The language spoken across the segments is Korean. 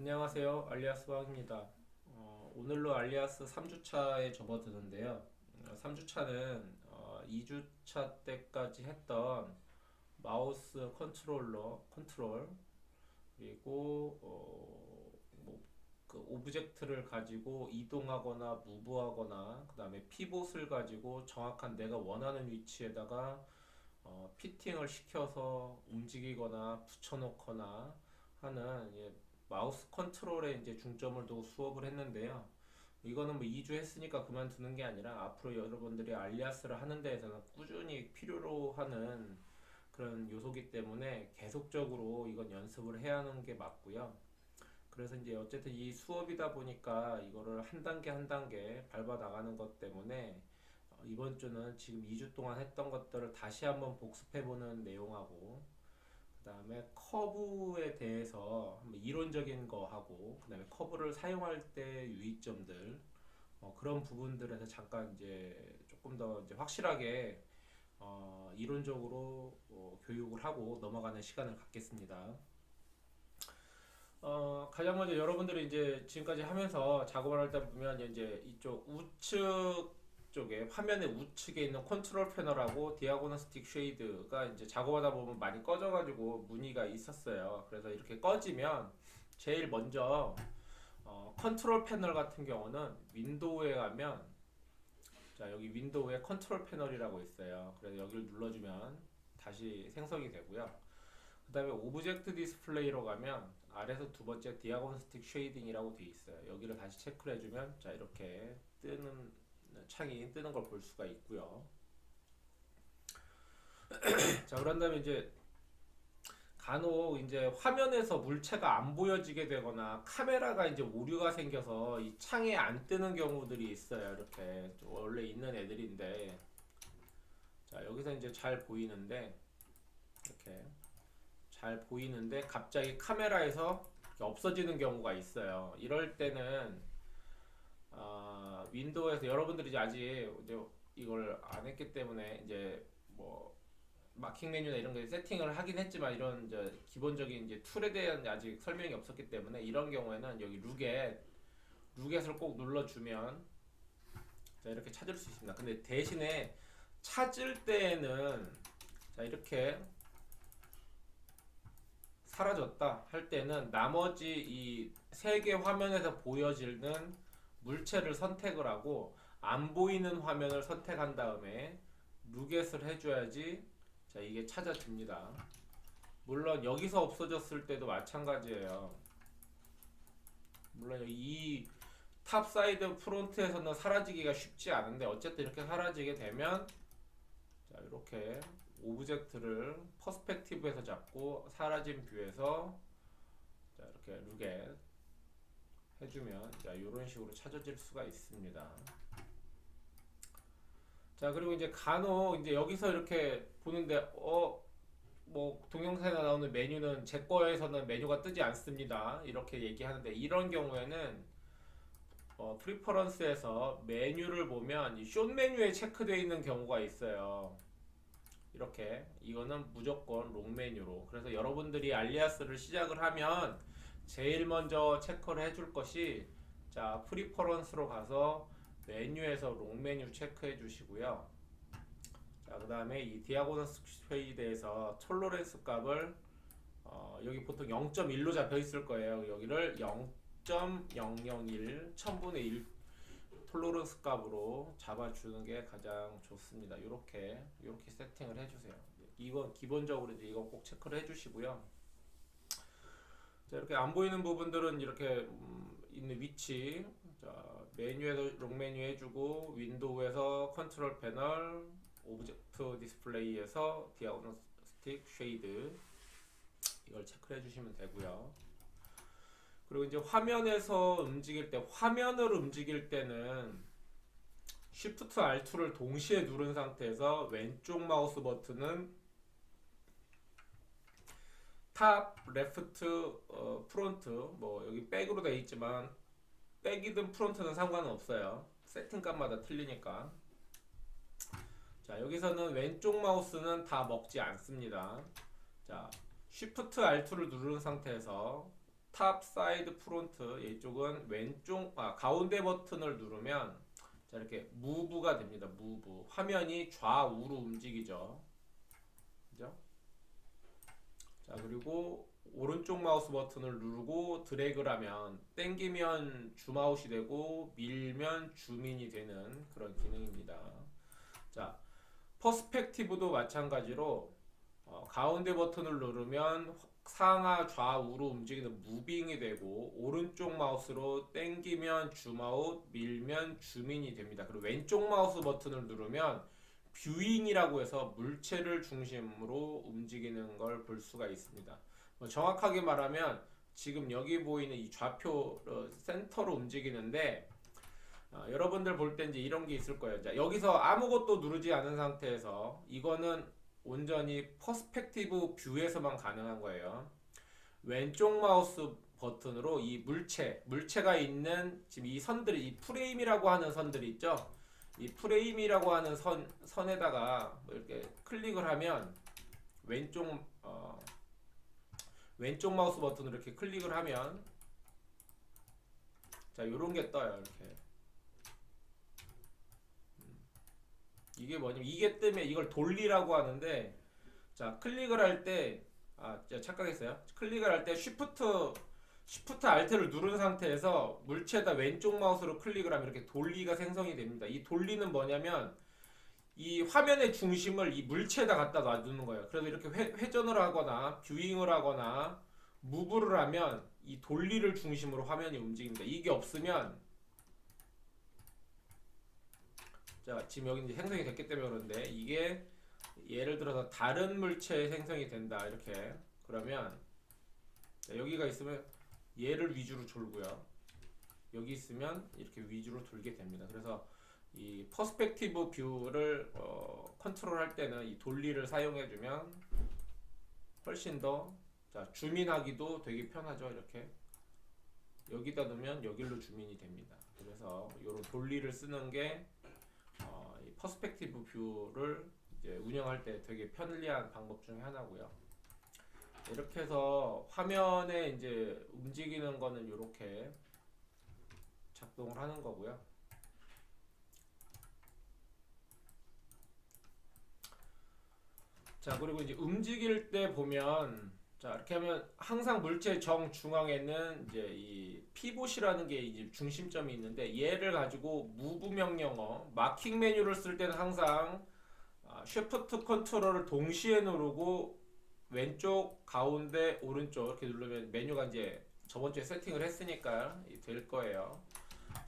안녕하세요. 알리아스 왕입니다. 오늘로 알리아스 3주차에 접어드는데요. 3주차는 2주차 때까지 했던 마우스 컨트롤 그리고 그 오브젝트를 가지고 이동하거나 무브하거나 그 다음에 피봇을 가지고 정확한 내가 원하는 위치에다가 피팅을 시켜서 움직이거나 붙여놓거나 하는 마우스 컨트롤에 이제 중점을 두고 수업을 했는데요. 이거는 뭐 2주 했으니까 그만두는 게 아니라 앞으로 여러분들이 알리아스를 하는 데에서는 꾸준히 필요로 하는 그런 요소기 때문에 계속적으로 이건 연습을 해야 하는 게 맞고요. 그래서 이제 어쨌든 이 수업이다 보니까 이거를 한 단계 한 단계 밟아 나가는 것 때문에 이번 주는 지금 2주 동안 했던 것들을 다시 한번 복습해보는 내용하고 그 다음에 커브에 대해서 한번 이론적인 거 하고 그 다음에 커브를 사용할 때 유의점들 그런 부분들에서 잠깐 이제 조금 더 이제 확실하게 이론적으로 교육을 하고 넘어가는 시간을 갖겠습니다. 가장 먼저 여러분들이 이제 지금까지 하면서 작업을 할 때 보면 이제 이쪽 우측 쪽에 화면의 우측에 있는 컨트롤 패널하고 디아고널 스틱 쉐이드가 이제 작업하다 보면 많이 꺼져가지고 문의가 있었어요. 그래서 이렇게 꺼지면 제일 먼저 컨트롤 패널 같은 경우는 윈도우에 가면 자 여기 윈도우에 컨트롤 패널이라고 있어요. 그래서 여기를 눌러주면 다시 생성이 되고요. 그 다음에 오브젝트 디스플레이로 가면 아래에서 두 번째 디아고널 스틱 쉐이딩이라고 되어 있어요. 여기를 다시 체크를 해주면 자 이렇게 뜨는 창이 뜨는 걸 볼 수가 있고요. 자 그런 다음에 이제 간혹 이제 화면에서 물체가 안 보여지게 되거나 카메라가 이제 오류가 생겨서 이 창에 안 뜨는 경우들이 있어요. 이렇게 원래 있는 애들인데 자 여기서 이제 잘 보이는데 이렇게 잘 보이는데 갑자기 카메라에서 없어지는 경우가 있어요. 이럴 때는 윈도우에서 여러분들이 이제 아직 이제 이걸 안 했기 때문에 이제 뭐 마킹 메뉴나 이런 거 세팅을 하긴 했지만 이런 이제 기본적인 이제 툴에 대한 아직 설명이 없었기 때문에 이런 경우에는 여기 루겟을 꼭 눌러주면 자 이렇게 찾을 수 있습니다. 근데 대신에 찾을 때에는 자 이렇게 사라졌다 할 때는 나머지 이 세 개 화면에서 보여지는 물체를 선택을 하고 안 보이는 화면을 선택한 다음에 루겟을 해줘야지 자 이게 찾아집니다. 물론 여기서 없어졌을 때도 마찬가지예요. 물론 이 탑사이드 프론트에서는 사라지기가 쉽지 않은데 어쨌든 이렇게 사라지게 되면 자 이렇게 오브젝트를 퍼스펙티브에서 잡고 사라진 뷰에서 자 이렇게 루겟 해주면 자 이런 식으로 찾아질 수가 있습니다. 자 그리고 이제 간혹 이제 여기서 이렇게 보는데 뭐 동영상에 나오는 메뉴는 제 거에서는 메뉴가 뜨지 않습니다. 이렇게 얘기하는데 이런 경우에는 프리퍼런스에서 메뉴를 보면 이숏 메뉴에 체크되어 있는 경우가 있어요. 이렇게 이거는 무조건 롱 메뉴로 그래서 여러분들이 알리아스를 시작을 하면 제일 먼저 체크를 해줄 것이 자 프리퍼런스로 가서 메뉴에서 롱 메뉴 체크해 주시고요. 자 그 다음에 이 디아고널 스퀘이에 대해서 톨러런스 값을 여기 보통 0.1로 잡혀 있을 거예요. 여기를 0.001 1000분의 1 톨러런스 값으로 잡아주는 게 가장 좋습니다. 이렇게 세팅을 해주세요. 이건 기본적으로 이제 이거 꼭 체크를 해주시고요. 자, 이렇게 안 보이는 부분들은 이렇게 있는 위치, 자 메뉴에서 롱 메뉴 해주고 윈도우에서 컨트롤 패널, 오브젝트 디스플레이에서 디아고널 스틱 쉐이드 이걸 체크를 해주시면 되고요. 그리고 이제 화면에서 움직일 때 화면을 움직일 때는 Shift R2를 동시에 누른 상태에서 왼쪽 마우스 버튼은 탑, 레프트, 프론트 뭐 여기 백으로 되어 있지만 백이든 프론트는 상관은 없어요. 세팅값마다 틀리니까. 자 여기서는 왼쪽 마우스는 다 먹지 않습니다. 자 Shift R2를 누른 상태에서 탑 사이드 프론트 이쪽은 가운데 버튼을 누르면 자 이렇게 무브가 됩니다. 무브 화면이 좌우로 움직이죠. 그죠? 자 그리고 오른쪽 마우스 버튼을 누르고 드래그를 하면 당기면 줌아웃이 되고 밀면 줌인이 되는 그런 기능입니다. 자 퍼스펙티브도 마찬가지로 가운데 버튼을 누르면 상하 좌우로 움직이는 무빙이 되고 오른쪽 마우스로 당기면 줌아웃 밀면 줌인이 됩니다. 그리고 왼쪽 마우스 버튼을 누르면 뷰잉이라고 해서 물체를 중심으로 움직이는 걸 볼 수가 있습니다. 정확하게 말하면 지금 여기 보이는 이 좌표 센터로 움직이는데 여러분들 볼 때 이제 이런 게 있을 거예요. 자, 여기서 아무것도 누르지 않은 상태에서 이거는 온전히 퍼스펙티브 뷰에서만 가능한 거예요. 왼쪽 마우스 버튼으로 이 물체가 있는 지금 이 선들이 이 프레임이라고 하는 선들이 있죠. 이 프레임이라고 하는 선에다가 이렇게 클릭을 하면 왼쪽 마우스 버튼으로 이렇게 클릭을 하면 자 요런 게 떠요. 이렇게 이게 뭐냐면 이게 뜨면 이걸 돌리라고 하는데 자 클릭을 할 때 착각했어요. 클릭을 할 때 쉬프트 알트를 누른 상태에서 물체에다 왼쪽 마우스로 클릭을 하면 이렇게 돌리가 생성이 됩니다. 이 돌리는 뭐냐면 이 화면의 중심을 이 물체에다 갖다 놔두는 거예요. 그래서 이렇게 회전을 하거나 뷰잉을 하거나 무브를 하면 이 돌리를 중심으로 화면이 움직입니다. 이게 없으면 자 지금 여기 이제 생성이 됐기 때문에 그런데 이게 예를 들어서 다른 물체에 생성이 된다 이렇게 그러면 자, 여기가 있으면 얘를 위주로 돌고요. 여기 있으면 이렇게 위주로 돌게 됩니다. 그래서 이 퍼스펙티브 뷰를 컨트롤할 때는 이 돌리를 사용해주면 훨씬 더 자, 줌인하기도 되게 편하죠. 이렇게 여기다 놓으면 여기로 줌인이 됩니다. 그래서 이런 돌리를 쓰는 게 이 퍼스펙티브 뷰를 이제 운영할 때 되게 편리한 방법 중에 하나고요. 이렇게 해서 화면에 이제 움직이는 거는 이렇게 작동을 하는 거고요. 자 그리고 이제 움직일 때 보면 자 이렇게 하면 항상 물체 정중앙에는 이제 이 피봇이라는 게 이제 중심점이 있는데 얘를 가지고 무브 명령어 마킹 메뉴를 쓸 때는 항상 쉬프트 컨트롤을 동시에 누르고 왼쪽 가운데 오른쪽 이렇게 누르면 메뉴가 이제 저번 주에 세팅을 했으니까 될 거예요.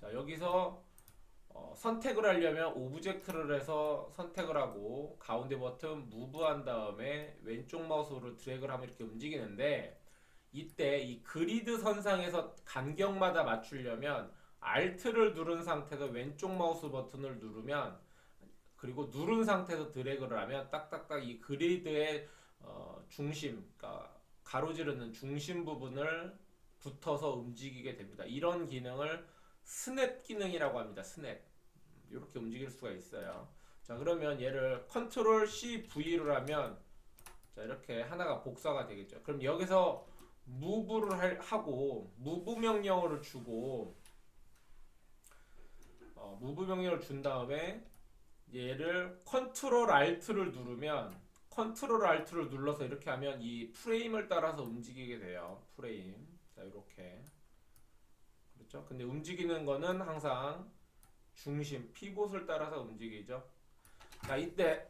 자 여기서 선택을 하려면 오브젝트를 해서 선택을 하고 가운데 버튼 무브한 다음에 왼쪽 마우스로 드래그를 하면 이렇게 움직이는데 이때 이 그리드 선상에서 간격마다 맞추려면 Alt를 누른 상태에서 왼쪽 마우스 버튼을 누르면 그리고 누른 상태에서 드래그를 하면 딱딱딱 이 그리드의 중심, 그러니까 가로지르는 중심 부분을 붙어서 움직이게 됩니다. 이런 기능을 스냅 기능이라고 합니다. 스냅. 이렇게 움직일 수가 있어요. 자 그러면 얘를 컨트롤 C V를 하면 자 이렇게 하나가 복사가 되겠죠. 그럼 여기서 무브를 하고 무브 명령어를 주고 무브 명령을 준 다음에 얘를 컨트롤 Alt를 누르면 컨트롤 Alt를 눌러서 이렇게 하면 이 프레임을 따라서 움직이게 돼요. 프레임. 자 이렇게 그렇죠. 근데 움직이는 거는 항상 중심 피봇을 따라서 움직이죠. 자 이때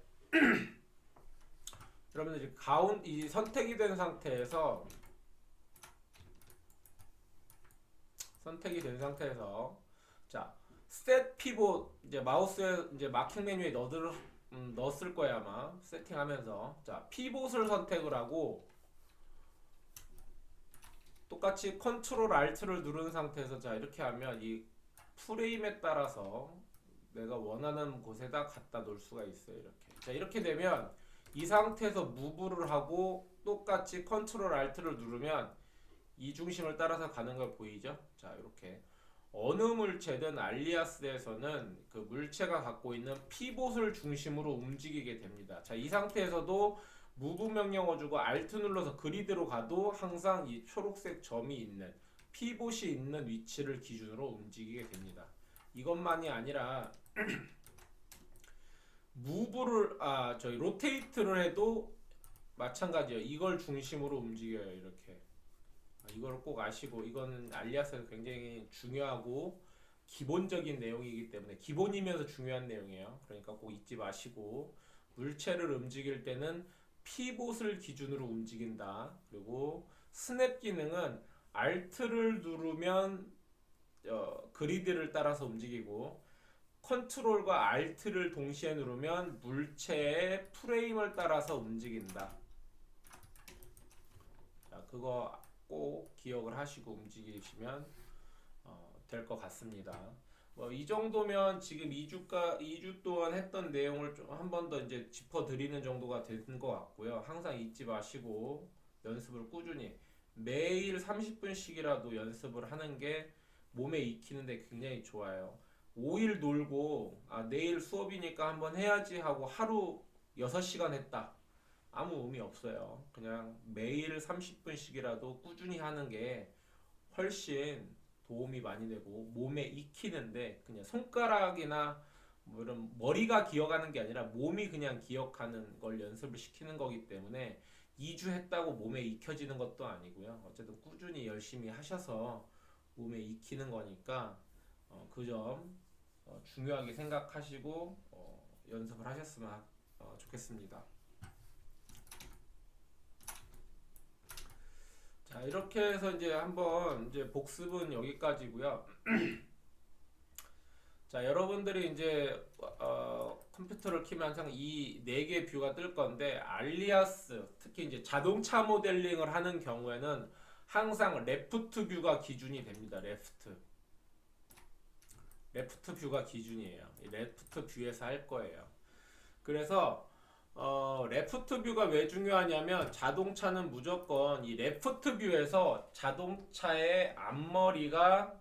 여러분들 이 선택이 된 상태에서 자 set pivot 이제 마우스에 이제 마킹 메뉴에 넣었을 거야 아마 세팅하면서 자 피봇을 선택을 하고 똑같이 컨트롤 Alt를 누른 상태에서 자 이렇게 하면 이 프레임에 따라서 내가 원하는 곳에다 갖다 놓을 수가 있어요. 이렇게 자 이렇게 되면 이 상태에서 무브를 하고 똑같이 컨트롤 Alt를 누르면 이 중심을 따라서 가는 걸 보이죠? 자 이렇게 어느 물체든 알리아스에서는 그 물체가 갖고 있는 피봇을 중심으로 움직이게 됩니다. 자 이 상태에서도 무브 명령어 주고 Alt 눌러서 그리드로 가도 항상 이 초록색 점이 있는 피봇이 있는 위치를 기준으로 움직이게 됩니다. 이것만이 아니라 무브를 저희 로테이트를 해도 마찬가지예요. 이걸 중심으로 움직여요. 이렇게. 이걸 꼭 아시고, 이거는 알리아스에서 굉장히 중요하고 기본적인 내용이기 때문에 기본이면서 중요한 내용이에요. 그러니까 꼭 잊지 마시고, 물체를 움직일 때는 피봇을 기준으로 움직인다. 그리고 스냅 기능은 Alt를 누르면 그리드를 따라서 움직이고, 컨트롤과 Alt를 동시에 누르면 물체의 프레임을 따라서 움직인다. 자, 그거 꼭 기억을 하시고 움직이시면 될 것 같습니다. 뭐 이 정도면 지금 2주 동안 했던 내용을 좀 한 번 더 이제 짚어드리는 정도가 된 것 같고요. 항상 잊지 마시고 연습을 꾸준히 매일 30분씩이라도 연습을 하는 게 몸에 익히는데 굉장히 좋아요. 5일 놀고 내일 수업이니까 한번 해야지 하고 하루 6시간 했다. 아무 의미 없어요. 그냥 매일 30분씩이라도 꾸준히 하는 게 훨씬 도움이 많이 되고 몸에 익히는데 그냥 손가락이나 뭐 이런 머리가 기억하는 게 아니라 몸이 그냥 기억하는 걸 연습을 시키는 거기 때문에 2주 했다고 몸에 익혀지는 것도 아니고요. 어쨌든 꾸준히 열심히 하셔서 몸에 익히는 거니까 그 점 중요하게 생각하시고 연습을 하셨으면 좋겠습니다. 자, 이렇게 해서 이제 한번 이제 복습은 여기까지고요. 자, 여러분들이 이제 컴퓨터를 키면 항상 이 네 개 뷰가 뜰 건데 알리아스 특히 이제 자동차 모델링을 하는 경우에는 항상 레프트 뷰가 기준이 됩니다. 레프트 뷰가 기준이에요. 이 레프트 뷰에서 할 거예요. 그래서 레프트 뷰가 왜 중요하냐면 자동차는 무조건 이 레프트 뷰에서 자동차의 앞머리가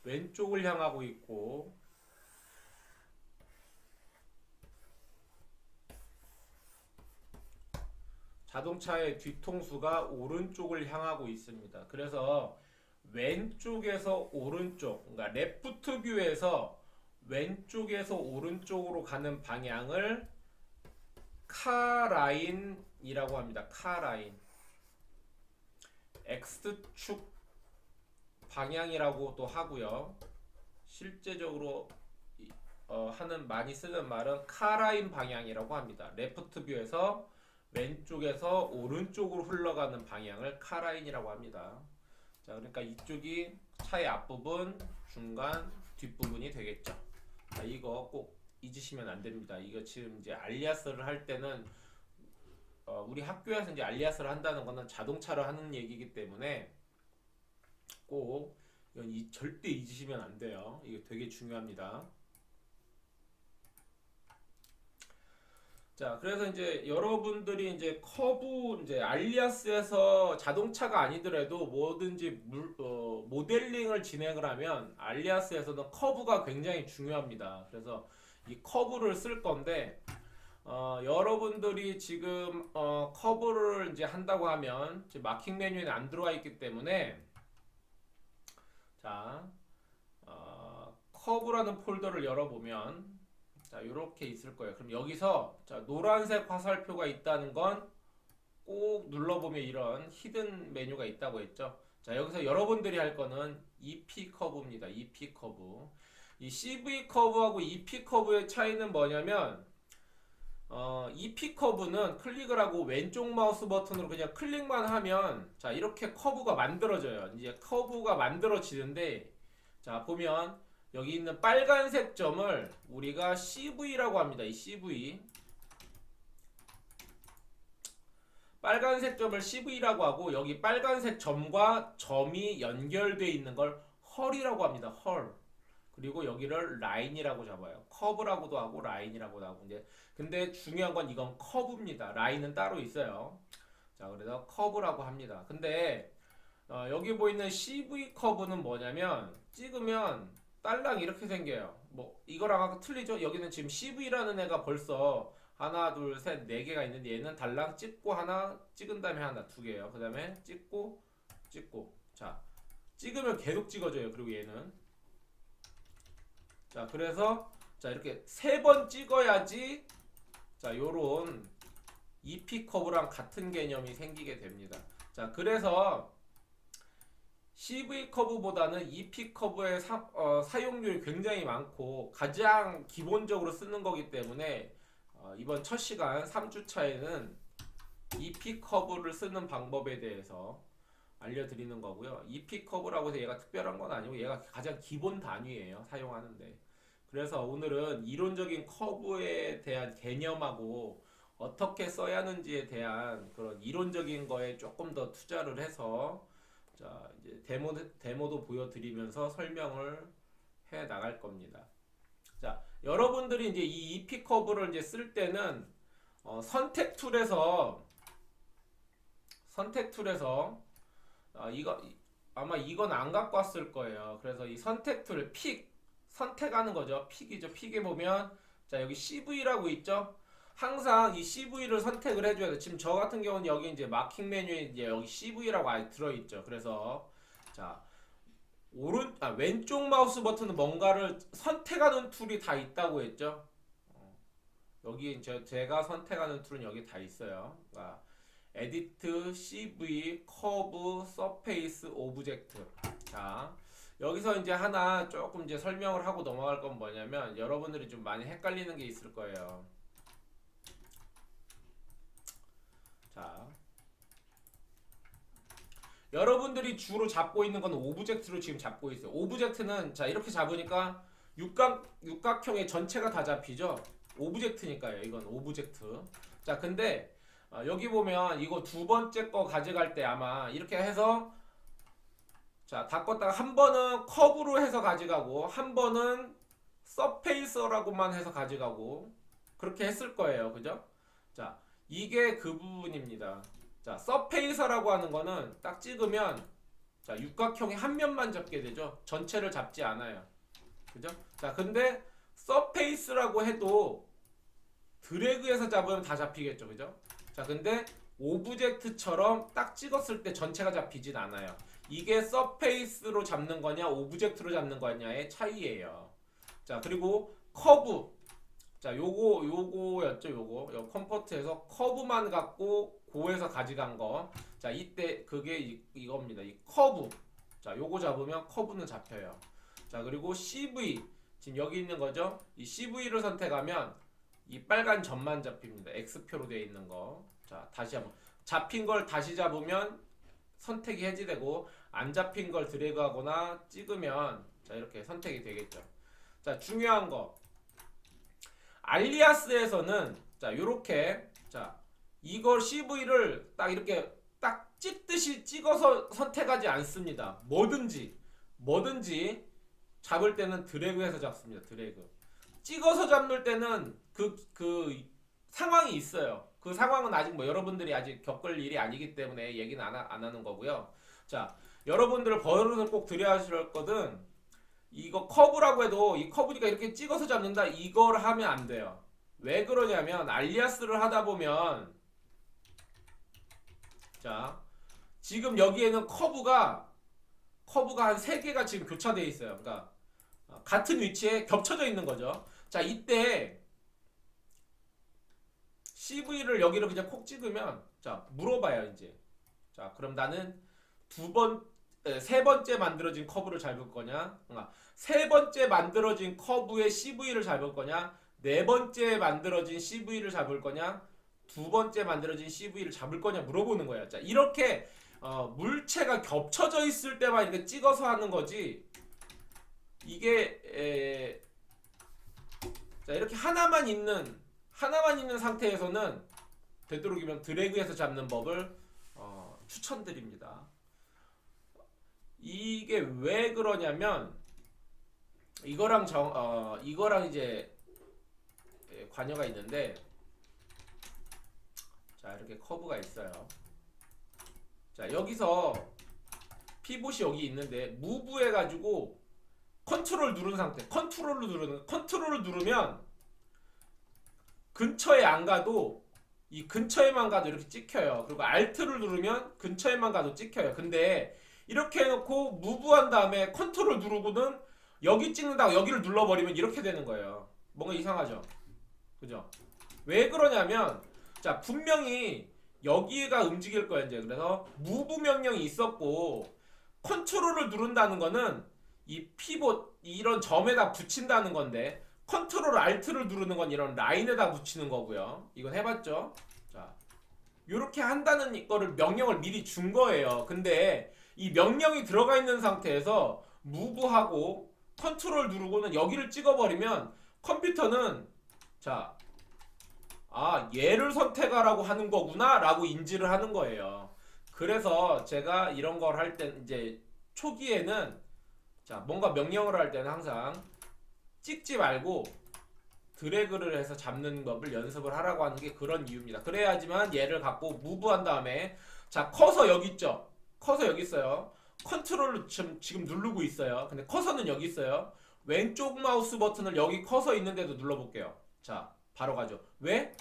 왼쪽을 향하고 있고 자동차의 뒤통수가 오른쪽을 향하고 있습니다. 그래서 왼쪽에서 오른쪽, 그러니까 레프트 뷰에서 왼쪽에서 오른쪽으로 가는 방향을 카라인이라고 합니다. 카라인. X축 방향이라고도 하고요. 실제적으로 많이 쓰는 말은 카라인 방향이라고 합니다. 레프트 뷰에서 왼쪽에서 오른쪽으로 흘러가는 방향을 카라인이라고 합니다. 자, 그러니까 이쪽이 차의 앞부분, 중간, 뒷부분이 되겠죠. 자, 이거 꼭 잊으시면 안 됩니다. 이거 지금 이제 알리아스를 할 때는 우리 학교에서 이제 알리아스를 한다는 거는 자동차를 하는 얘기이기 때문에 꼭 이건 절대 잊으시면 안 돼요. 이게 되게 중요합니다. 자, 그래서 이제 여러분들이 이제 커브 이제 알리아스에서 자동차가 아니더라도 뭐든지 모델링을 진행을 하면 알리아스에서는 커브가 굉장히 중요합니다. 그래서 이 커브를 쓸 건데 여러분들이 지금 커브를 이제 한다고 하면 이제 마킹 메뉴에 안 들어와 있기 때문에 자, 커브라는 폴더를 열어보면 자, 이렇게 있을 거예요. 그럼 여기서 자, 노란색 화살표가 있다는 건 꼭 눌러보면 이런 히든 메뉴가 있다고 했죠. 자, 여기서 여러분들이 할 거는 EP 커브입니다. EP 커브. 이 CV 커브하고 EP 커브의 차이는 뭐냐면 EP 커브는 클릭을 하고 왼쪽 마우스 버튼으로 그냥 클릭만 하면 자, 이렇게 커브가 만들어져요. 이제 커브가 만들어지는데 자, 보면 여기 있는 빨간색 점을 우리가 CV라고 합니다. 이 CV. 빨간색 점을 CV라고 하고 여기 빨간색 점과 점이 연결되어 있는 걸 헐이라고 합니다. 헐. 그리고 여기를 라인이라고 잡아요. 커브라고도 하고 라인이라고도 하고 이제 근데 중요한 건 이건 커브입니다. 라인은 따로 있어요. 자, 그래서 커브라고 합니다. 근데 여기 보이는 CV 커브는 뭐냐면 찍으면 딸랑 이렇게 생겨요. 뭐 이거랑 아까 틀리죠? 여기는 지금 CV라는 애가 벌써 하나, 둘, 셋, 네 개가 있는데 얘는 달랑 찍고 하나, 찍은 다음에 하나, 두 개예요. 그 다음에 찍고, 찍고. 자, 찍으면 계속 찍어져요. 그리고 얘는. 자, 그래서 자 이렇게 세 번 찍어야지 자 요런 EP 커브랑 같은 개념이 생기게 됩니다. 자, 그래서 CV 커브보다는 EP 커브의 사용률이 굉장히 많고 가장 기본적으로 쓰는 거기 때문에 이번 첫 시간 3주차에는 EP 커브를 쓰는 방법에 대해서 알려드리는 거고요. EP 커브라고 해서 얘가 특별한 건 아니고 얘가 가장 기본 단위예요. 사용하는데. 그래서 오늘은 이론적인 커브에 대한 개념하고 어떻게 써야 하는지에 대한 그런 이론적인 거에 조금 더 투자를 해서 자 이제 데모도 보여드리면서 설명을 해 나갈 겁니다. 자, 여러분들이 이제 이 EP 커브를 이제 쓸 때는 선택 툴에서 이거 아마 이건 안 갖고 왔을 거예요. 그래서 이 선택 툴 선택하는 거죠. 픽이죠. 픽에 보면 자 여기 CV라고 있죠. 항상 이 CV를 선택을 해줘야 돼. 지금 저 같은 경우는 여기 이제 마킹 메뉴에 이제 여기 CV라고 아예 들어있죠. 그래서 자 왼쪽 마우스 버튼은 뭔가를 선택하는 툴이 다 있다고 했죠. 여기 제가 선택하는 툴은 여기 다 있어요. 그러니까 에디트, CV, 커브, 서페이스, 오브젝트. 자, 여기서 이제 하나 조금 이제 설명을 하고 넘어갈 건 뭐냐면 여러분들이 좀 많이 헷갈리는 게 있을 거예요. 자, 여러분들이 주로 잡고 있는 건 오브젝트로 지금 잡고 있어요. 오브젝트는 자 이렇게 잡으니까 육각형의 전체가 다 잡히죠. 오브젝트니까요. 이건 오브젝트. 자, 근데 여기 보면 이거 두 번째 거 가져갈 때 아마 이렇게 해서 자 다 껐다가 한 번은 커브로 해서 가져가고 한 번은 서페이서라고만 해서 가져가고 그렇게 했을 거예요. 그죠? 자, 이게 그 부분입니다. 자, 서페이서라고 하는 거는 딱 찍으면 자 육각형의 한 면만 잡게 되죠. 전체를 잡지 않아요. 그죠? 자, 근데 서페이스라고 해도 드래그해서 잡으면 다 잡히겠죠. 그죠? 자, 근데 오브젝트처럼 딱 찍었을 때 전체가 잡히진 않아요. 이게 서페이스로 잡는 거냐 오브젝트로 잡는 거냐의 차이예요. 자, 그리고 커브. 자, 요거였죠. 요 컴포트에서 커브만 갖고 고에서 가져간 거. 자, 이때 그게 이겁니다. 이 커브. 자, 요거 잡으면 커브는 잡혀요. 자, 그리고 CV. 지금 여기 있는 거죠. 이 CV를 선택하면 이 빨간 점만 잡힙니다. X표로 되어 있는 거. 자, 다시 한번 잡힌 걸 다시 잡으면 선택이 해지되고 안 잡힌 걸 드래그하거나 찍으면 자 이렇게 선택이 되겠죠. 자, 중요한 거 알리아스에서는 자 요렇게 자 이걸 CV를 딱 이렇게 딱 찍듯이 찍어서 선택하지 않습니다. 뭐든지 잡을 때는 드래그해서 잡습니다. 드래그. 찍어서 잡을 때는 그 상황이 있어요. 그 상황은 아직 뭐 여러분들이 아직 겪을 일이 아니기 때문에 얘기는 안 하는 거고요. 자, 여러분들 버릇을 꼭 들여야 할 거든 이거 커브라고 해도 이 커브니까 이렇게 찍어서 잡는다 이걸 하면 안 돼요. 왜 그러냐면 알리아스를 하다 보면 자 지금 여기에는 커브가 한 3개가 지금 교차되어 있어요. 그러니까 같은 위치에 겹쳐져 있는 거죠. 자, 이때 CV를 여기로 그냥 콕 찍으면 자 물어봐요 이제. 자, 그럼 나는 세 번째 만들어진 커브를 잡을 거냐? 세 번째 만들어진 커브의 CV를 잡을 거냐? 네 번째 만들어진 CV를 잡을 거냐? 두 번째 만들어진 CV를 잡을 거냐 물어보는 거예요. 자, 이렇게 물체가 겹쳐져 있을 때만 이렇게 찍어서 하는 거지. 이게 자 이렇게 하나만 있는 상태에서는 되도록이면 드래그해서 잡는 법을 추천드립니다. 이게 왜 그러냐면 이거랑 이제 관여가 있는데 자 이렇게 커브가 있어요. 자, 여기서 피봇이 여기 있는데 무브 해가지고 컨트롤 누른 상태 컨트롤을 누르면 근처에 안 가도 이 근처에만 가도 이렇게 찍혀요. 그리고 Alt를 누르면 근처에만 가도 찍혀요. 근데 이렇게 해놓고 무브한 다음에 컨트롤 누르고는 여기 찍는다고 여기를 눌러버리면 이렇게 되는 거예요. 뭔가 이상하죠? 그죠? 왜 그러냐면 자 분명히 여기가 움직일 거예요 이제. 그래서 무브 명령이 있었고 컨트롤을 누른다는 거는 이 피봇 이런 점에다 붙인다는 건데 컨트롤 알트를 누르는 건 이런 라인에다 붙이는 거고요. 이건 해봤죠? 자 이렇게 한다는 거를 명령을 미리 준 거예요. 근데 이 명령이 들어가 있는 상태에서 무브하고 컨트롤 누르고는 여기를 찍어버리면 컴퓨터는 자 얘를 선택하라고 하는 거구나 라고 인지를 하는 거예요. 그래서 제가 이런 걸 할 때 이제 초기에는 자 뭔가 명령을 할 때는 항상 찍지 말고 드래그를 해서 잡는 법을 연습을 하라고 하는 게 그런 이유입니다. 그래야지만 얘를 갖고 무브한 다음에 자 커서 여기 있죠. 커서 여기 있어요. 컨트롤을 지금 누르고 있어요. 근데 커서는 여기 있어요. 왼쪽 마우스 버튼을 여기 커서 있는데도 눌러볼게요. 자 바로 가죠. 왜?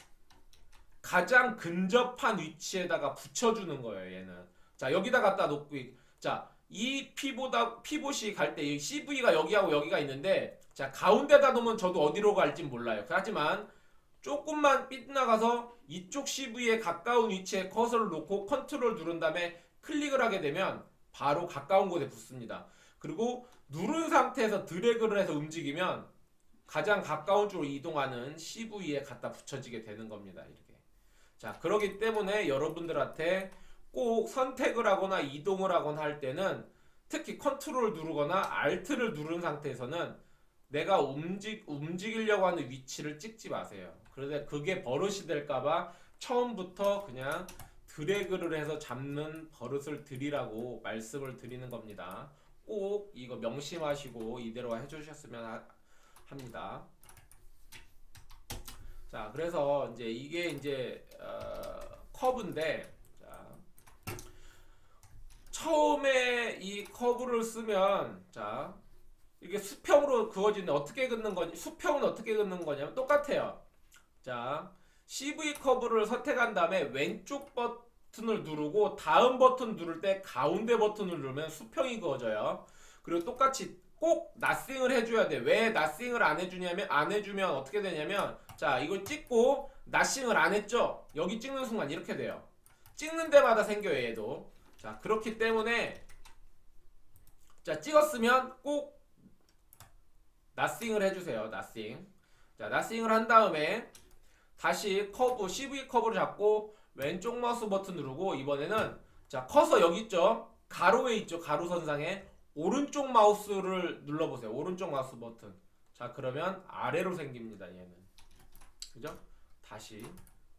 가장 근접한 위치에다가 붙여주는 거예요. 얘는 자 여기다 갖다 놓고 자이 피봇이 갈 때 CV가 여기하고 여기가 있는데 자 가운데다 놓으면 저도 어디로 갈지 몰라요. 하지만 조금만 빗나가서 이쪽 CV에 가까운 위치에 커서를 놓고 컨트롤 누른 다음에 클릭을 하게 되면 바로 가까운 곳에 붙습니다. 그리고 누른 상태에서 드래그를 해서 움직이면 가장 가까운 쪽으로 이동하는 CV에 갖다 붙여지게 되는 겁니다. 이렇게. 자, 그렇기 때문에 여러분들한테 꼭 선택을 하거나 이동을 하거나 할 때는 특히 컨트롤 누르거나 Alt를 누른 상태에서는 내가 움직이려고 하는 위치를 찍지 마세요. 그런데 그게 버릇이 될까봐 처음부터 그냥 드래그를 해서 잡는 버릇을 들이라고 말씀을 드리는 겁니다. 꼭 이거 명심하시고 이대로 해주셨으면 합니다. 자, 그래서 이제 이게 이제 커브인데, 자, 처음에 이 커브를 쓰면, 자, 이게 수평으로 그어지는데 어떻게 긋는 거냐? 수평은 어떻게 긋는 거냐면 똑같아요. 자, CV 커브를 선택한 다음에 왼쪽 버튼을 누르고 다음 버튼 누를 때 가운데 버튼을 누르면 수평이 그어져요. 그리고 똑같이 꼭 낫싱을 해줘야 돼. 왜 낫싱을 안 해주냐면 안 해주면 어떻게 되냐면 자 이걸 찍고 낫싱을 안 했죠. 여기 찍는 순간 이렇게 돼요. 찍는 데마다 생겨요 얘도. 자 그렇기 때문에 자 찍었으면 꼭 낫싱을 해주세요. 낫싱. 자 낫싱을 한 다음에 다시 커브 CV 커브를 잡고 왼쪽 마우스 버튼 누르고 이번에는 자 커서 여기 있죠. 가로에 있죠. 가로선상에 오른쪽 마우스를 눌러보세요. 오른쪽 마우스 버튼. 자 그러면 아래로 생깁니다. 얘는. 그죠? 다시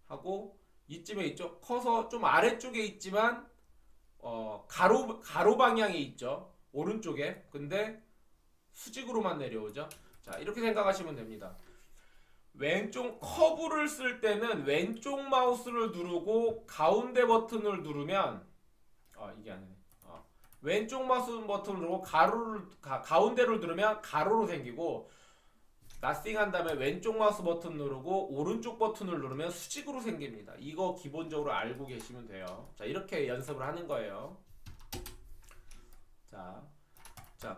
하고 이쯤에 있죠. 커서 좀 아래쪽에 있지만 가로 방향에 있죠. 오른쪽에. 근데 수직으로만 내려오죠. 자 이렇게 생각하시면 됩니다. 왼쪽 커브를 쓸 때는 왼쪽 마우스를 누르고 가운데 버튼을 누르면 이게 아니네. 왼쪽 마우스 버튼을 누르고 가운데를 누르면 가로로 생기고 낫싱 한 다음에 왼쪽 마우스 버튼 누르고 오른쪽 버튼을 누르면 수직으로 생깁니다. 이거 기본적으로 알고 계시면 돼요. 자 이렇게 연습을 하는 거예요. 자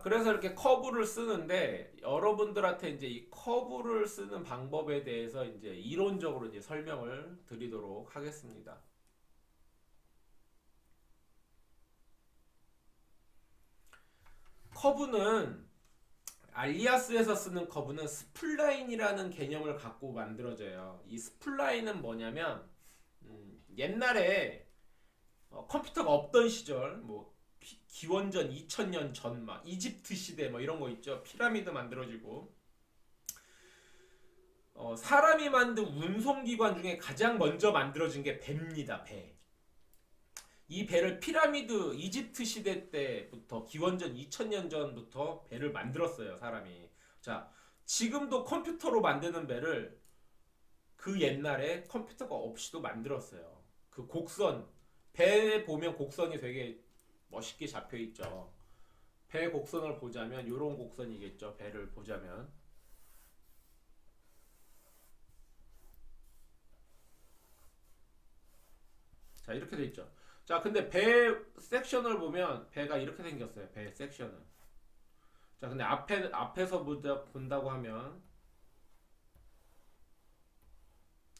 그래서 이렇게 커브를 쓰는데 여러분들한테 이제 이 커브를 쓰는 방법에 대해서 이제 이론적으로 이제 설명을 드리도록 하겠습니다. 커브는 알리아스에서 쓰는 커브는 스플라인이라는 개념을 갖고 만들어져요. 이 스플라인은 뭐냐면 옛날에 컴퓨터가 없던 시절 뭐 기원전 2000년 전 막 이집트 시대 뭐 이런 거 있죠. 피라미드 만들어지고 사람이 만든 운송기관 중에 가장 먼저 만들어진 게 배입니다. 배. 이 배를 피라미드 이집트 시대 때부터 기원전 2000년 전부터 배를 만들었어요. 사람이. 자 지금도 컴퓨터로 만드는 배를 그 옛날에 컴퓨터가 없이도 만들었어요. 그 곡선 배에 보면 곡선이 되게 멋있게 잡혀 있죠. 배 곡선을 보자면 이런 곡선이겠죠. 배를 보자면 자, 이렇게 돼 있죠. 자, 근데 배 섹션을 보면 배가 이렇게 생겼어요. 배 섹션은. 자, 근데 앞에서 본다고 하면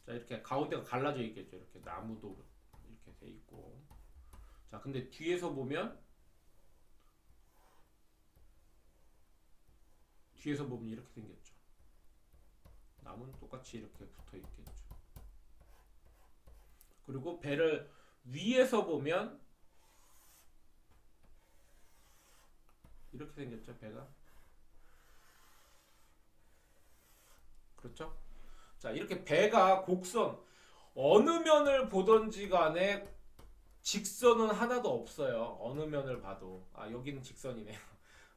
자, 이렇게 가운데가 갈라져 있겠죠. 이렇게 나무도 이렇게 돼 있고. 자, 근데 뒤에서 보면 이렇게 생겼죠. 나무는 똑같이 이렇게 붙어 있겠죠. 그리고 배를 위에서 보면 이렇게 생겼죠. 배가. 그렇죠? 자, 이렇게 배가 곡선 어느 면을 보던지 간에 직선은 하나도 없어요. 어느 면을 봐도. 아, 여기는 직선이네요.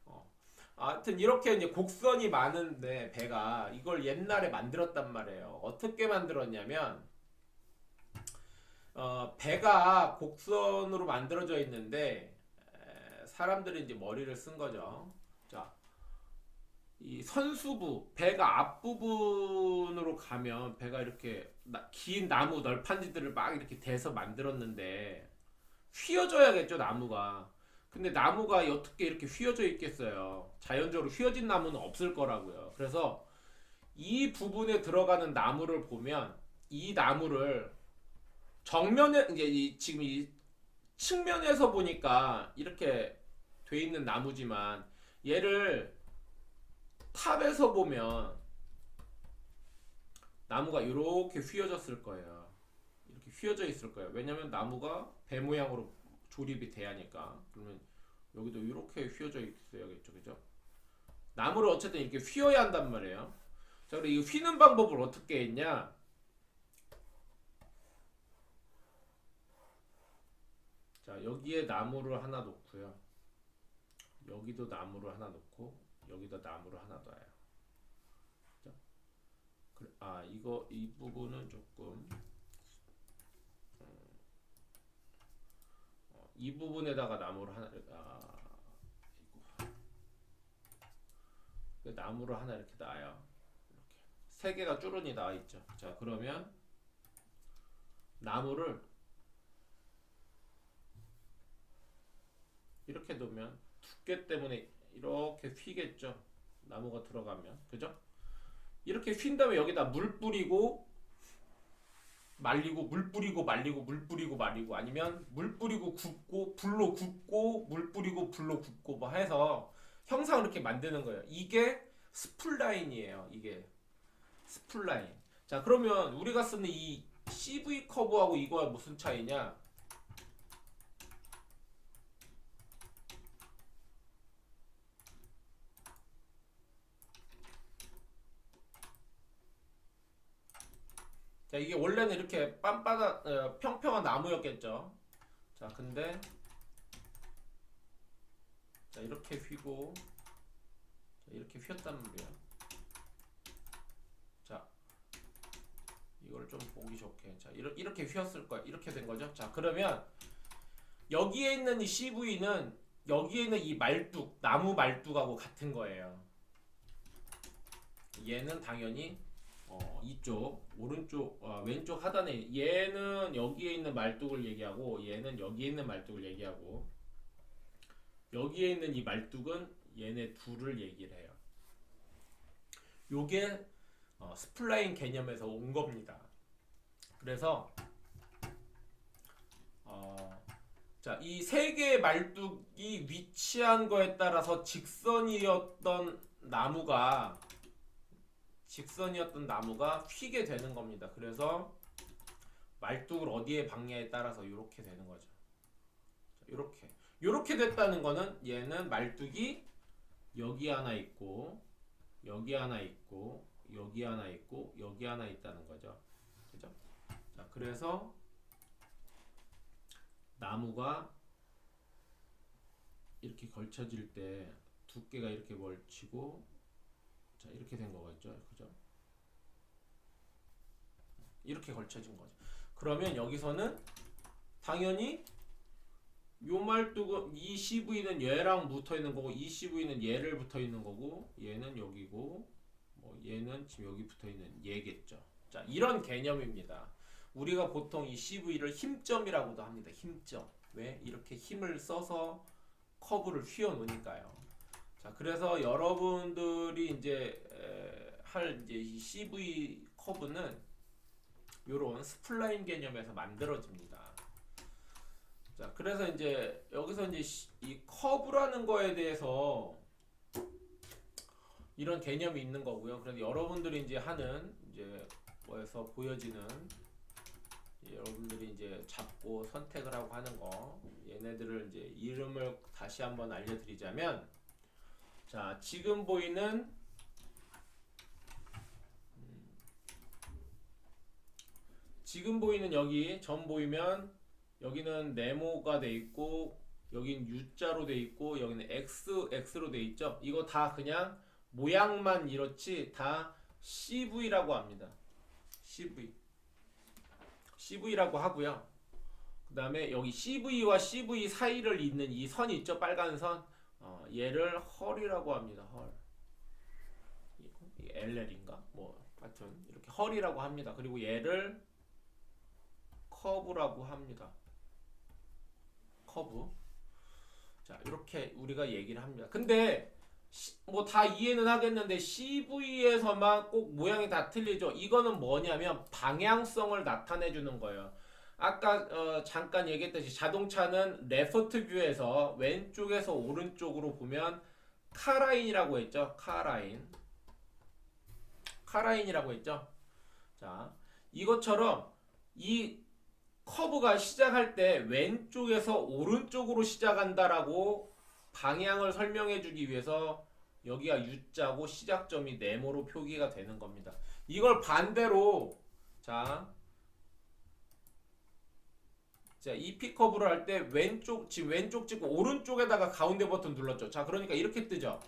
어. 하여튼 이렇게 이제 곡선이 많은데 배가 이걸 옛날에 만들었단 말이에요. 어떻게 만들었냐면 배가 곡선으로 만들어져 있는데 사람들이 이제 머리를 쓴 거죠. 자, 이 선수부 배가 앞부분으로 가면 배가 이렇게 긴 나무 널판지들을 막 이렇게 대서 만들었는데 휘어져야겠죠 나무가. 근데 나무가 어떻게 이렇게 휘어져 있겠어요. 자연적으로 휘어진 나무는 없을 거라고요. 그래서 이 부분에 들어가는 나무를 보면 이 나무를 정면에 이제 지금 이 측면에서 보니까 이렇게 돼 있는 나무지만 얘를 탑에서 보면 나무가 이렇게 휘어졌을 거예요. 이렇게 휘어져 있을 거예요. 왜냐면 나무가 배 모양으로 조립이 돼야 하니까. 그러면 여기도 이렇게 휘어져 있어야겠죠. 그죠? 나무를 어쨌든 이렇게 휘어야 한단 말이에요. 자, 그리고 이 휘는 방법을 어떻게 했냐? 자, 여기에 나무를 하나 놓고요. 여기도 나무를 하나 놓고 여기다 나무를 하나 놔요. 그죠? 아, 이 부분은 조금 이 부분에다가 나무를 하나 나무를 하나 이렇게 놔요. 이렇게 세 개가 쭈른이 나와 있죠. 자, 그러면 나무를 이렇게 놓으면 두께 때문에 이렇게 휘겠죠. 나무가 들어가면. 그죠? 이렇게 휜 다음에 여기다 물 뿌리고 말리고 물 뿌리고 말리고 물 뿌리고 말리고 아니면 물 뿌리고 굽고 불로 굽고 물 뿌리고 불로 굽고 뭐 해서 형상을 이렇게 만드는 거예요. 이게 스플라인이에요. 이게 스플라인. 자, 그러면 우리가 쓰는 이 CV 커브하고 이거와 무슨 차이냐? 자, 이게 원래는 이렇게 평평한 나무였겠죠. 자, 근데 자, 이렇게 휘고 자, 이렇게 휘었단 말이에요. 자, 이걸 좀 보기 좋게. 자, 이렇게 휘었을 거야. 이렇게 된 거죠. 자, 그러면 여기에 있는 이 CV는 여기에 있는 이 말뚝, 나무 말뚝하고 같은 거예요. 얘는 당연히 이쪽 오른쪽 왼쪽 하단에 얘는 여기에 있는 말뚝을 얘기하고 얘는 여기에 있는 말뚝을 얘기하고 여기에 있는 이 말뚝은 얘네 둘을 얘기를 해요. 요게 스플라인 개념에서 온 겁니다. 그래서 자, 이 세 개의 말뚝이 위치한 거에 따라서 직선이었던 나무가 휘게 되는 겁니다. 그래서 말뚝을 어디에 박냐에 따라서 이렇게 되는 거죠. 이렇게 됐다는 거는 얘는 말뚝이 여기 하나 있고 여기 하나 있고 여기 하나 있고 여기 하나 있다는 거죠. 그죠? 자, 그래서 나무가 이렇게 걸쳐질 때 두께가 이렇게 걸치고 자, 이렇게 된 거겠죠. 그죠? 이렇게 걸쳐진 거죠. 그러면 여기서는 당연히 요 말뚝은 이 CV는 얘랑 붙어 있는 거고 이 CV는 얘를 붙어 있는 거고 얘는 여기고 뭐 얘는 지금 여기 붙어 있는 얘겠죠. 자, 이런 개념입니다. 우리가 보통 이 CV를 힘점이라고도 합니다. 힘점. 왜? 이렇게 힘을 써서 커브를 휘어 놓으니까요. 자, 그래서 여러분들이 이제 할 이제 이 CV 커브는 이런 스플라인 개념에서 만들어집니다. 자, 그래서 이제 여기서 이제 이 커브라는 거에 대해서 이런 개념이 있는 거고요. 그래서 여러분들이 이제 하는 이제 뭐에서 보여지는 여러분들이 이제 잡고 선택을 하고 하는 거, 얘네들을 이제 이름을 다시 한번 알려드리자면, 자, 지금 보이는 여기 점 보이면 여기는 네모가 돼 있고 여긴 U자로 돼 있고 여기는 X로 돼 있죠. 이거 다 그냥 모양만 이렇지 다 CV라고 합니다. CV라고 하고요. 그 다음에 여기 CV와 CV 사이를 잇는 이 선 있죠? 빨간 선. 얘를 헐이라고 합니다. 헐. LL인가? 뭐 하여튼 이렇게 헐이라고 합니다. 그리고 얘를 커브라고 합니다. 커브. 자, 이렇게 우리가 얘기를 합니다. 근데 뭐 다 이해는 하겠는데 CV에서만 꼭 모양이 다 틀리죠. 이거는 뭐냐면 방향성을 나타내 주는 거예요. 아까 잠깐 얘기했듯이 자동차는 레프트 뷰에서 왼쪽에서 오른쪽으로 보면 카라인이라고 했죠. 카라인이라고 했죠. 자, 이것처럼 이 커브가 시작할 때 왼쪽에서 오른쪽으로 시작한다라고 방향을 설명해 주기 위해서 여기가 U자고 시작점이 네모로 표기가 되는 겁니다. 이걸 반대로 자, EP 커브를 할 때 지금 왼쪽 찍고 오른쪽에다가 가운데 버튼 눌렀죠. 자, 그러니까 이렇게 뜨죠.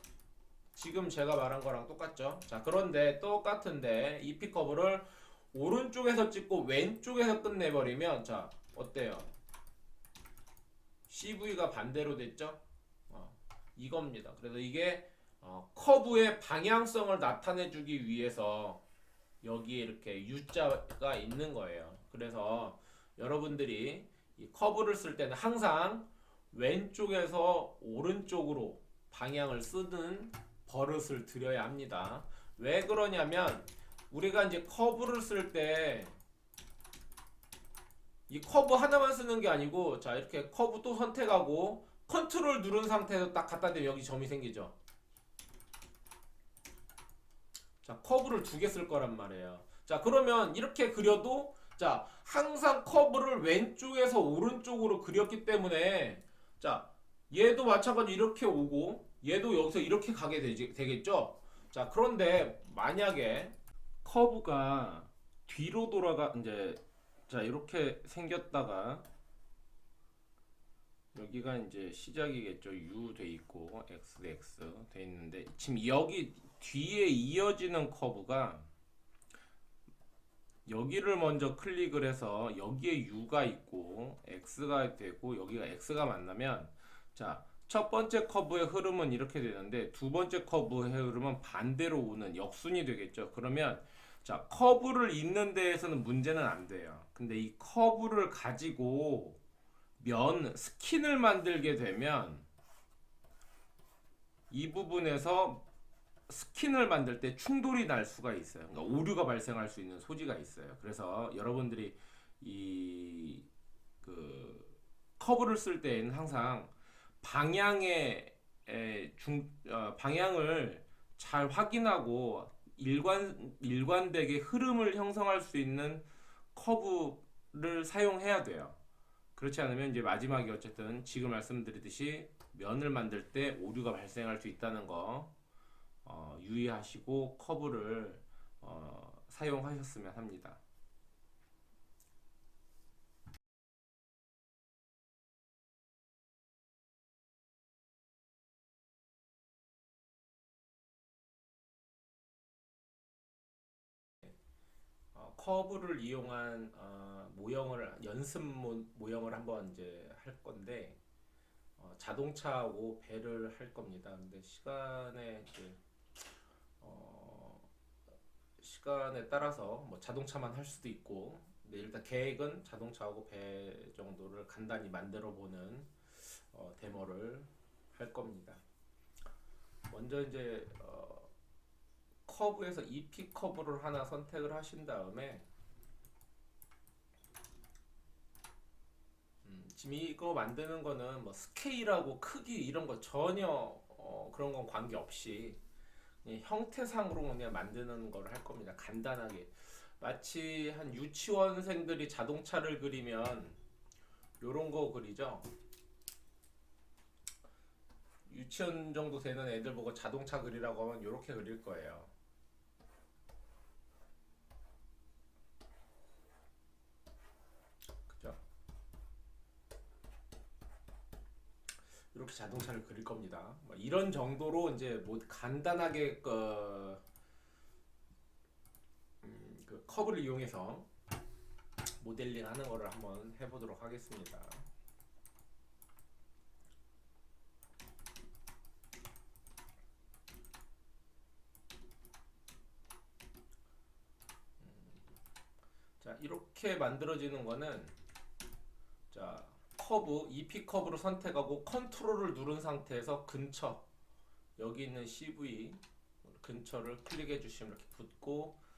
지금 제가 말한 거랑 똑같죠. 자, 그런데 똑같은데 EP 커브를 오른쪽에서 찍고 왼쪽에서 끝내버리면 자, 어때요? CV가 반대로 됐죠? 이겁니다. 그래서 이게 커브의 방향성을 나타내주기 위해서 여기에 이렇게 U자가 있는 거예요. 그래서 여러분들이 이 커브를 쓸 때는 항상 왼쪽에서 오른쪽으로 방향을 쓰는 버릇을 들여야 합니다. 왜 그러냐면 우리가 이제 커브를 쓸 때 이 커브 하나만 쓰는 게 아니고 자, 이렇게 커브 또 선택하고 컨트롤 누른 상태에서 딱 갖다 대면 여기 점이 생기죠. 자, 커브를 두 개 쓸 거란 말이에요. 자, 그러면 이렇게 그려도 자, 항상 커브를 왼쪽에서 오른쪽으로 그렸기 때문에 자, 얘도 마찬가지로 이렇게 오고 얘도 여기서 이렇게 가게 되겠죠. 자, 그런데 만약에 커브가 뒤로 돌아가 이제 자, 이렇게 생겼다가 여기가 이제 시작이겠죠. U 돼 있고 X 돼 있는데 지금 여기 뒤에 이어지는 커브가 여기를 먼저 클릭을 해서 여기에 U가 있고 X가 되고 여기가 X가 만나면 자, 첫 번째 커브의 흐름은 이렇게 되는데 두 번째 커브의 흐름은 반대로 오는 역순이 되겠죠. 그러면 자, 커브를 잇는 데에서는 문제는 안 돼요. 근데 이 커브를 가지고 스킨을 만들게 되면 이 부분에서 스킨을 만들 때 충돌이 날 수가 있어요. 그러니까 오류가 발생할 수 있는 소지가 있어요. 그래서 여러분들이 이 커브를 쓸 때에는 항상 방향을 잘 확인하고 일관되게 흐름을 형성할 수 있는 커브를 사용해야 돼요. 그렇지 않으면 이제 마지막에 어쨌든 지금 말씀드리듯이 면을 만들 때 오류가 발생할 수 있다는 거 유의하시고 커브를 사용하셨으면 합니다. 커브를 이용한 모형을 한번 이제 할 건데 자동차하고 배를 할 겁니다. 근데 시간에 따라서 뭐 자동차만 할 수도 있고 근데 일단 계획은 자동차하고 배 정도를 간단히 만들어 보는 데모를 할 겁니다. 먼저 이제 커브에서 EP 커브를 하나 선택을 하신 다음에 지금 이거 만드는 거는 뭐 스케일하고 크기 이런 거 전혀 그런 건 관계없이 그냥 형태상으로 그냥 만드는 걸 할 겁니다. 간단하게. 마치 한 유치원생들이 자동차를 그리면 요런 거 그리죠. 유치원 정도 되는 애들 보고 자동차 그리라고 하면 요렇게 그릴 거예요. 그죠? 이렇게 자동차를 그릴 겁니다. 뭐 이런 정도로 이제 뭐 간단하게 그 커브를 이용해서 모델링 하는 거를 한번 해보도록 하겠습니다. 자, 이렇게 만들어지는 거는 자, 커브, EP 커브로 선택하고 컨트롤을 누른 상태에서 근처 여기 있는 CV 근처를 클릭해 주시면 이렇게 붙고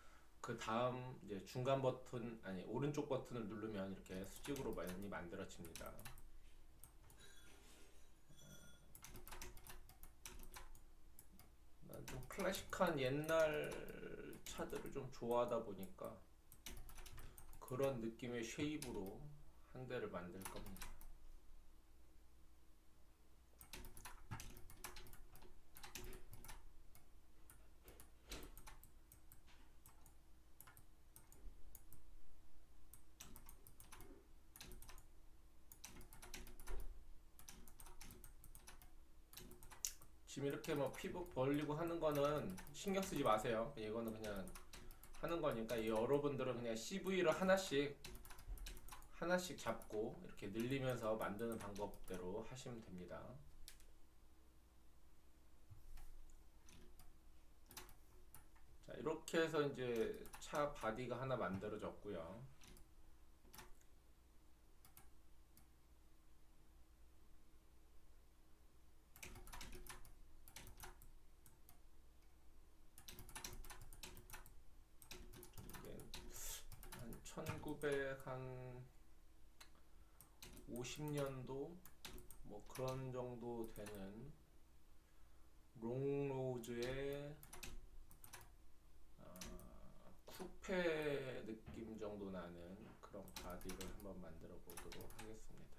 그 다음 이제 중간 버튼 아니 오른쪽 버튼을 누르면 이렇게 수직으로 많이 만들어집니다. 난 좀 클래식한 옛날 차들을 좀 좋아하다 보니까 그런 느낌의 쉐입으로 한 대를 만들 겁니다. 지금 이렇게 뭐 피부 벌리고 하는 거는 신경 쓰지 마세요. 이거는 그냥 하는 거니까 여러분들은 그냥 CV를 하나씩 잡고 이렇게 늘리면서 만드는 방법대로 하시면 됩니다. 자, 이렇게 해서 이제 차 바디가 하나 만들어졌고요. 한 1950년도 뭐 그런 정도 되는 롱로즈의 쿠페 느낌 정도 나는 그런 바디를 한번 만들어 보도록 하겠습니다.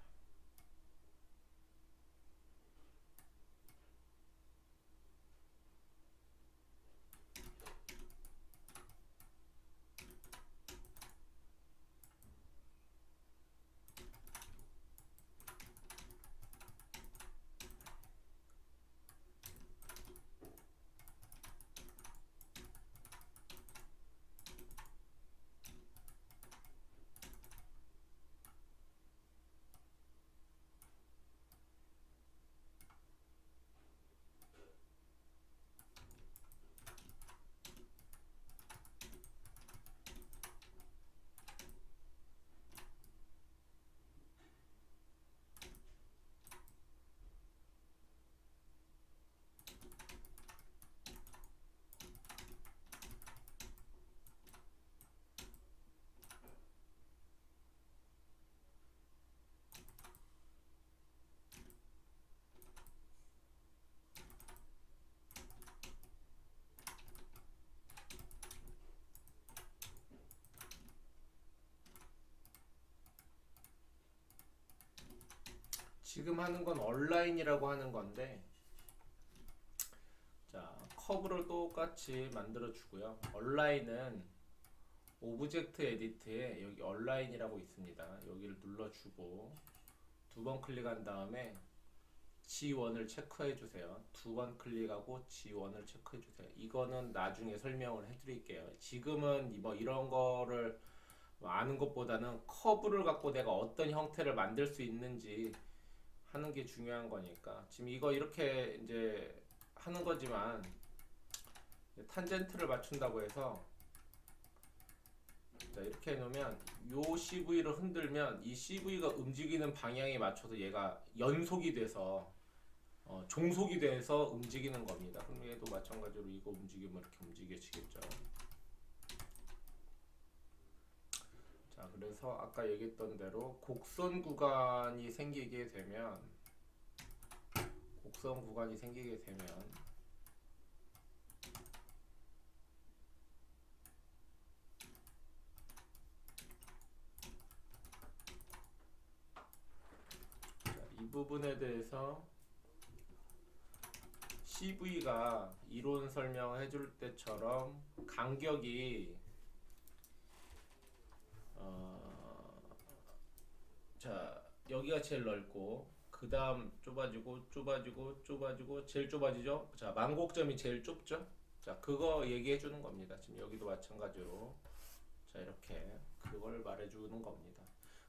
지금 하는 건 얼라인이라고 하는 건데, 자, 커브를 똑같이 만들어 주고요. 얼라인은 오브젝트 에디트에 여기 얼라인이라고 있습니다. 여기를 눌러주고 두 번 클릭한 다음에 G1을 체크해 주세요. 두 번 클릭하고 G1을 체크해 주세요. 이거는 나중에 설명을 해 드릴게요. 지금은 뭐 이런 거를 아는 것보다는 커브를 갖고 내가 어떤 형태를 만들 수 있는지 하는 게 중요한 거니까 지금 이거 이렇게 이제 하는 거지만 탄젠트를 맞춘다고 해서 자, 이렇게 해놓으면 요 CV를 흔들면 이 CV가 움직이는 방향에 맞춰서 얘가 연속이 돼서 종속이 돼서 움직이는 겁니다. 그럼 얘도 마찬가지로 이거 움직이면 이렇게 움직여지겠죠. 자, 그래서 아까 얘기했던 대로 곡선 구간이 생기게 되면 자, 이 부분에 대해서 CV가 이론 설명해 줄 때처럼 간격이 자, 여기가 제일 넓고 그 다음 좁아지고 제일 좁아지죠. 자, 만곡점이 제일 좁죠. 자, 그거 얘기해 주는 겁니다. 지금 여기도 마찬가지로 자, 이렇게 그걸 말해 주는 겁니다.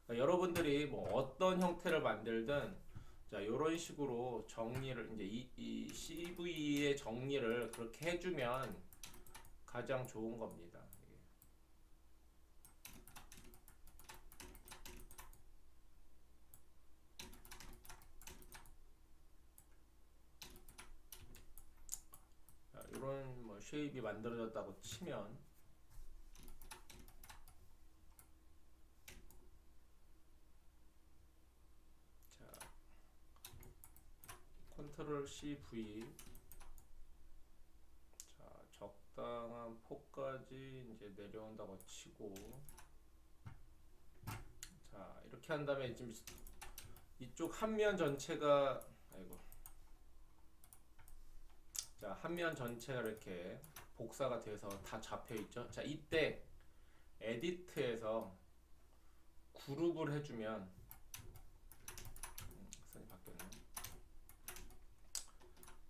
그러니까 여러분들이 뭐 어떤 형태를 만들든 자, 이런 식으로 정리를 이제 이 CV의 정리를 그렇게 해주면 가장 좋은 겁니다. 자, 이런 뭐 쉐입이 만들어졌다고 치면 자, 컨트롤 CV 자, 적당한 폭까지 이제 내려온다고 치고 자, 이렇게 한 다음에 지금 이쪽 한면 전체가 아이고 자, 한면 전체가 이렇게 복사가 돼서 다 잡혀 있죠. 자, 이때 에디트에서 그룹을 해주면 선이 바뀌었네.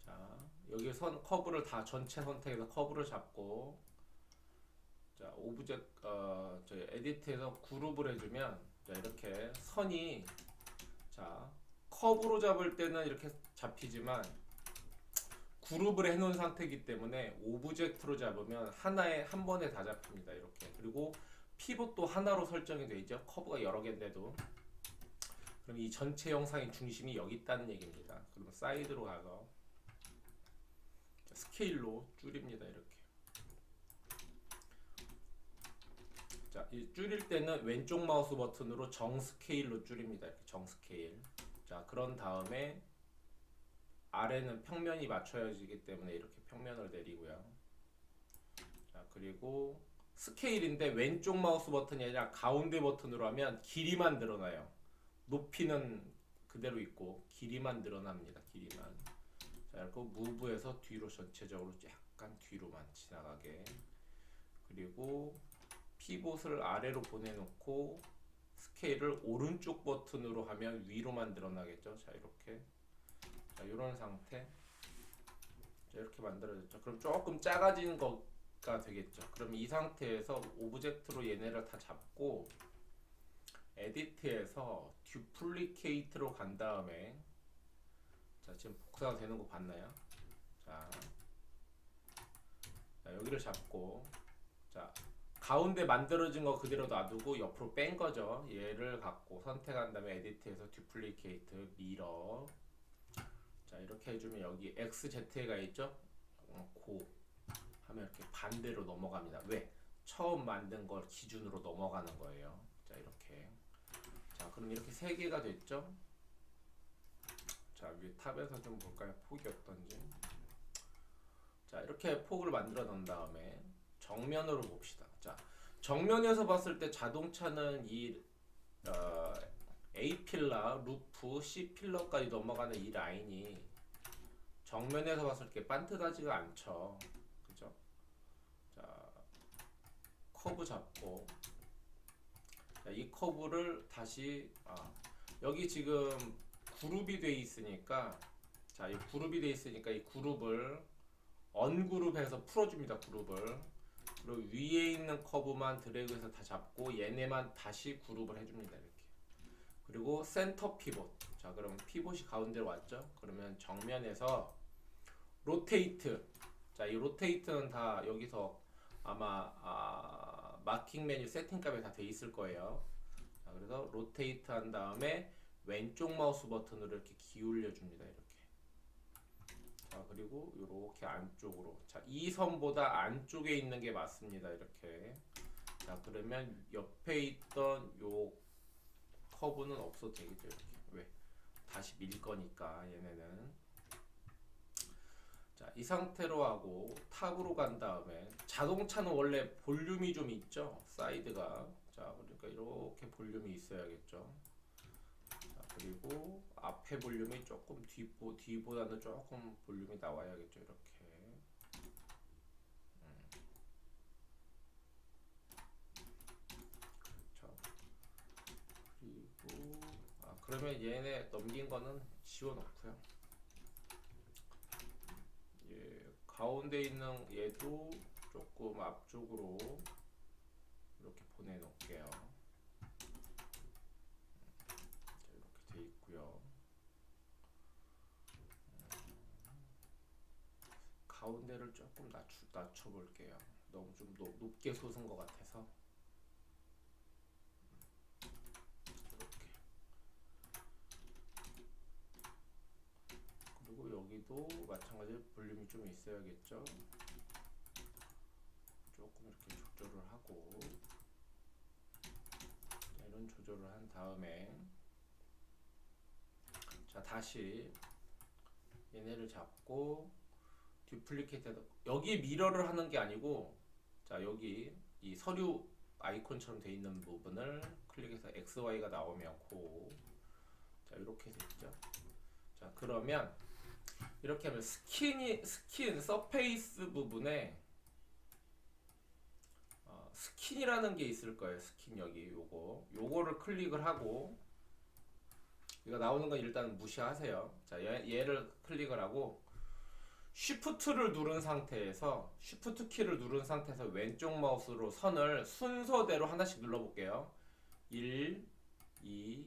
자, 여기 선 커브를 다 전체 선택해서 커브를 잡고 자, 저 에디트에서 그룹을 해주면 자, 이렇게 선이 자, 커브로 잡을 때는 이렇게 잡히지만 그룹을 해놓은 상태이기 때문에 오브젝트로 잡으면 하나에 한 번에 다 잡힙니다. 이렇게. 그리고 피봇도 하나로 설정이 되어 있죠. 커브가 여러 개인데도. 그럼 이 전체 영상의 중심이 여기 있다는 얘기입니다. 그러면 사이드로 가서 스케일로 줄입니다. 이렇게. 자, 이 줄일 때는 왼쪽 마우스 버튼으로 정스케일로 줄입니다. 이렇게 정스케일. 자, 그런 다음에 아래는 평면이 맞춰지기 때문에 이렇게 평면을 내리고요. 자, 그리고 스케일인데 왼쪽 마우스 버튼이 아니라 가운데 버튼으로 하면 길이만 늘어나요. 높이는 그대로 있고 길이만 늘어납니다. 길이만. 자, 이렇게 무브해서 뒤로 전체적으로 약간 뒤로만 지나가게. 그리고 피봇을 아래로 보내놓고 스케일을 오른쪽 버튼으로 하면 위로만 늘어나겠죠. 자, 이렇게. 자, 이런 상태. 자, 이렇게 만들어졌죠. 그럼 조금 작아진 거가 되겠죠. 그럼 이 상태에서 오브젝트로 얘네를 다 잡고 에디트에서 듀플리케이트로 간 다음에 자, 지금 복사가 되는 거 봤나요? 자, 여기를 잡고 자, 가운데 만들어진 거 그대로 놔두고 옆으로 뺀 거죠. 얘를 갖고 선택한 다음에 에디트에서 듀플리케이트 미러 자, 이렇게 해주면 여기 XZ가 있죠? 고 하면 이렇게 반대로 넘어갑니다. 왜? 처음 만든 걸 기준으로 넘어가는 거예요. 자, 이렇게. 자, 그럼 이렇게 세 개가 됐죠? 자, 위에 탑에서 좀 볼까요? 폭이 어떤지. 자, 이렇게 폭을 만들어 놓은 다음에 정면으로 봅시다. 자, 정면에서 봤을 때 자동차는 이 A 필러, 루프, C 필러까지 넘어가는 이 라인이 정면에서 봤을 때 반듯하지가 않죠. 그죠? 자, 커브 잡고 자, 이 커브를 다시 여기 지금 그룹이 돼 있으니까 자, 이 그룹이 돼 있으니까 이 그룹을 언그룹해서 풀어줍니다. 그룹을 그리고 위에 있는 커브만 드래그해서 다 잡고 얘네만 다시 그룹을 해줍니다. 이렇게. 그리고 센터 피봇. 자, 그럼 피봇이 가운데로 왔죠? 그러면 정면에서 로테이트. 자, 이 로테이트는 다 여기서 아마 마킹 메뉴 세팅 값에 다 돼 있을 거예요. 자, 그래서 로테이트 한 다음에 왼쪽 마우스 버튼으로 이렇게 기울여 줍니다. 이렇게. 자, 그리고 이렇게 안쪽으로. 자, 이 선보다 안쪽에 있는 게 맞습니다. 이렇게. 자, 그러면 옆에 있던 요 커브는 없어도 되겠죠. 이렇게. 왜? 다시 밀 거니까 얘네는. 자, 이 상태로 하고 탑으로 간 다음에 자동차는 원래 볼륨이 좀 있죠. 사이드가. 자, 그러니까 이렇게 볼륨이 있어야겠죠. 자, 그리고 앞에 볼륨이 조금 뒤보다는 조금 볼륨이 나와야겠죠. 이렇게. 자, 그리고 그러면 얘네 넘긴 거는 지워놓고요. 가운데 있는 얘도 조금 앞쪽으로 이렇게 보내놓을게요. 이렇게 돼 있고요. 가운데를 조금 낮춰볼게요. 너무 좀 높게 솟은 것 같아서. 이렇게. 그리고 여기도 마찬가지로 볼륨이 좀 있어야겠죠. 조금 이렇게 조절을 하고. 이런 조절을 한 다음에 자, 다시 얘네를 잡고 듀플리케이트. 여기 미러를 하는 게 아니고, 자, 여기 이 서류 아이콘처럼 돼 있는 부분을 클릭해서 XY가 나오면 자, 이렇게 됐죠. 자, 그러면 이렇게 하면 스킨 서페이스 부분에 스킨이라는 게 있을 거예요. 스킨 여기 요거를 클릭을 하고, 이거 나오는 건 일단 무시하세요. 자, 얘를 클릭을 하고 쉬프트를 누른 상태에서 쉬프트 키를 누른 상태에서 왼쪽 마우스로 선을 순서대로 하나씩 눌러볼게요. 1, 2,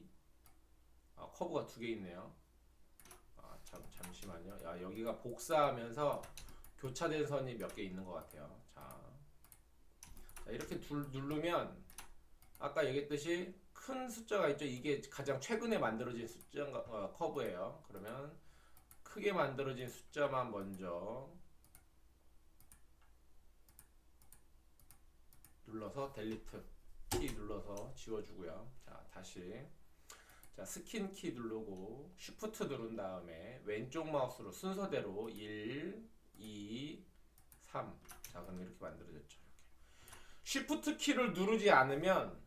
커브가 두 개 있네요. 잠시만요. 여기가 복사하면서 교차된 선이 몇 개 있는 것 같아요. 자, 이렇게 누르면 아까 얘기했듯이 큰 숫자가 있죠. 이게 가장 최근에 만들어진 커브예요. 그러면 크게 만들어진 숫자만 먼저 눌러서 델리트 키 눌러서 지워주고요. 자, 다시. 자, 스킨 키 누르고 쉬프트 누른 다음에 왼쪽 마우스로 순서대로 1, 2, 3. 자, 그럼 이렇게 만들어졌죠. 쉬프트 키를 누르지 않으면,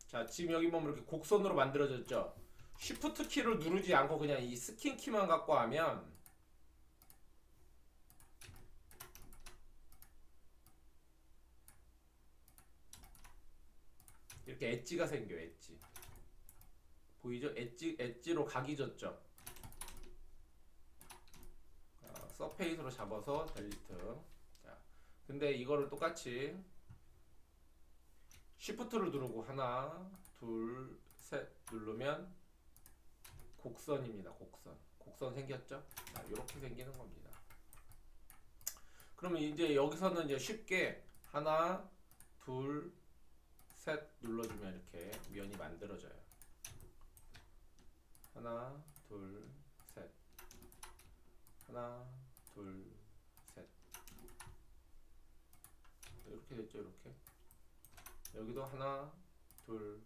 자, 지금 여기 보면 이렇게 곡선으로 만들어졌죠. 쉬프트 키를 누르지 않고 그냥 이 스킨 키만 갖고 하면 이렇게 엣지가 생겨요. 엣지 보이죠? 엣지로 각이 졌죠. 서페이스로 잡아서 델리트. 자, 근데 이거를 똑같이 쉬프트를 누르고 하나, 둘, 셋 누르면 곡선입니다. 곡선 생겼죠? 자, 이렇게 생기는 겁니다. 그러면 이제 여기서는 이제 쉽게 하나, 둘, 셋 눌러주면 이렇게 면이 만들어져요. 하나, 둘, 셋. 하나, 둘, 셋. 이렇게 됐죠, 이렇게. 여기도 하나, 둘,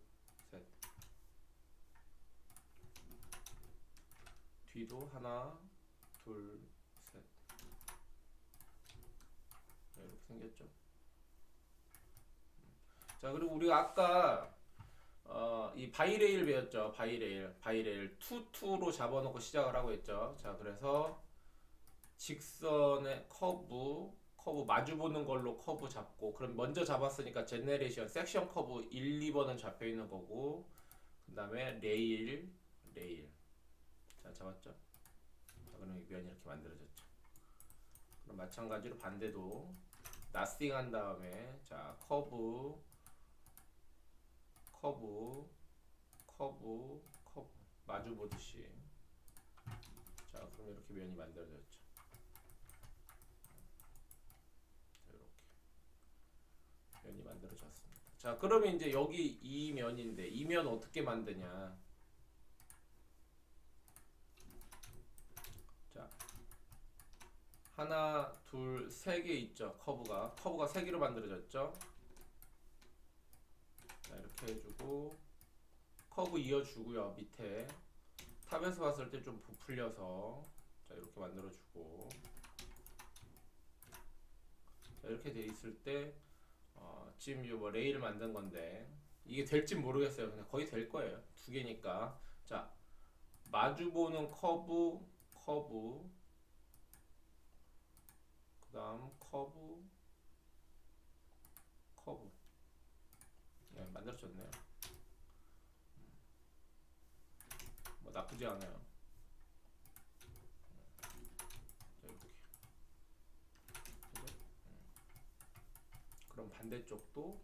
셋. 뒤도 하나, 둘, 셋. 이렇게 생겼죠. 자, 그리고 우리가 아까 이 바이레일 배웠죠. 바이레일 2로 잡아놓고 시작을 하고 했죠. 자, 그래서 직선의 커브 마주보는 걸로 커브 잡고, 그럼 먼저 잡았으니까 제네레이션 섹션 커브 1, 2번은 잡혀 있는 거고, 그 다음에 레일. 자, 잡았죠. 자, 그럼 이 면이 이렇게 만들어졌죠. 그럼 마찬가지로 반대도 나스팅 한 다음에, 자, 커브 마주 보듯이. 자, 그럼 이렇게 면이 만들어졌죠. 이렇게 면이 만들어졌습니다. 자, 그러면 이제 여기 이 면인데 이 면 어떻게 만드냐? 자, 하나, 둘, 세 개 있죠. 커브가 세 개로 만들어졌죠. 자, 이렇게 해주고 커브 이어주고요. 밑에 탑에서 봤을 때 좀 부풀려서 자, 이렇게 만들어주고 자, 이렇게 돼 있을 때 지금 뭐 레일을 만든 건데 이게 될지 모르겠어요. 그냥 거의 될 거예요. 두 개니까. 자, 마주보는 커브, 그다음 커브. 네, 만들어졌네요. 뭐 나쁘지 않아요. 자, 이렇게. 그죠? 그럼 반대쪽도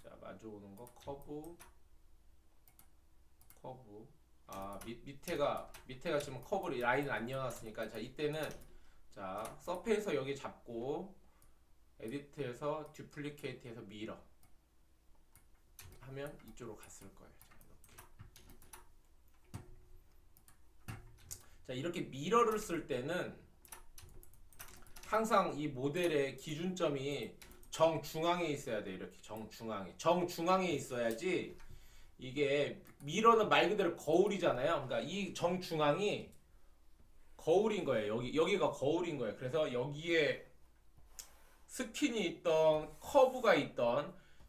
자, 마주오는 거 커브. 아, 밑에가 지금 커브를 라인을 안 이어놨으니까 자, 이때는 자, 서페이서 여기 잡고 에디트해서 듀플리케이트해서 밀어 하면 이쪽으로 갔을 거예요. 자, 이렇게 미러를 쓸 때는 항상 이 모델의 기준점이 정중앙에 있어야 돼. 이렇게 정중앙에 있어야지. 이게 미러는 말 그대로 거울이잖아요. 그러니까 이 정중앙이 거울인 거예요. 여기가 거울인 거예요. 그래서 여기에 스킨이 있던 커브가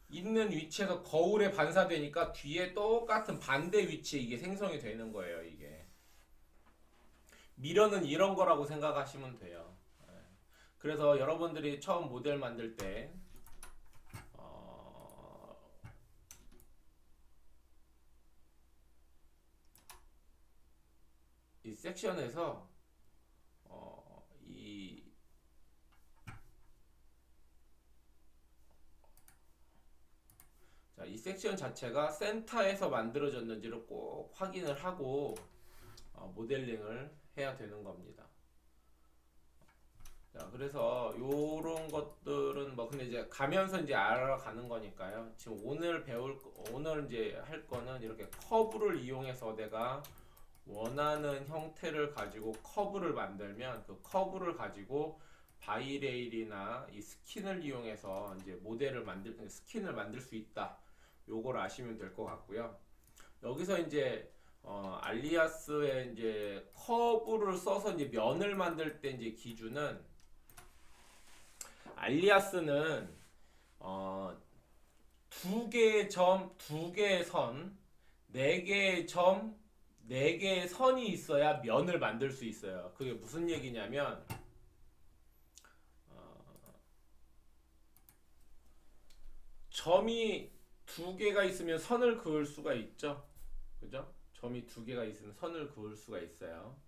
있는 위치에서 거울에 반사되니까 뒤에 똑같은 반대 위치에 이게 생성이 되는 거예요. 이게 미러는 이런 거라고 생각하시면 돼요. 그래서 여러분들이 처음 모델 만들 때 이 섹션에서 이 섹션 자체가 센터에서 만들어졌는지를 꼭 확인을 하고 모델링을 해야 되는 겁니다. 자, 그래서 요런 것들은 뭐 근데 이제 가면서 이제 알아가는 거니까요. 지금 오늘 이제 할 거는 이렇게 커브를 이용해서 내가 원하는 형태를 가지고 커브를 만들면 그 커브를 가지고 바이레일이나 이 스킨을 이용해서 이제 스킨을 만들 수 있다. 요걸 아시면 될 것 같고요. 여기서 이제 알리아스의 이제 커브를 써서 이제 면을 만들 때 이제 기준은 알리아스는 두 개의 점, 두 개의 선, 네 개의 점, 네 개의 선이 있어야 면을 만들 수 있어요. 그게 무슨 얘기냐면 점이 두 개가 있으면 선을 그을 수가 있죠. 그죠? 점이 두 개가 있으면 선을 그을 수가 있어요.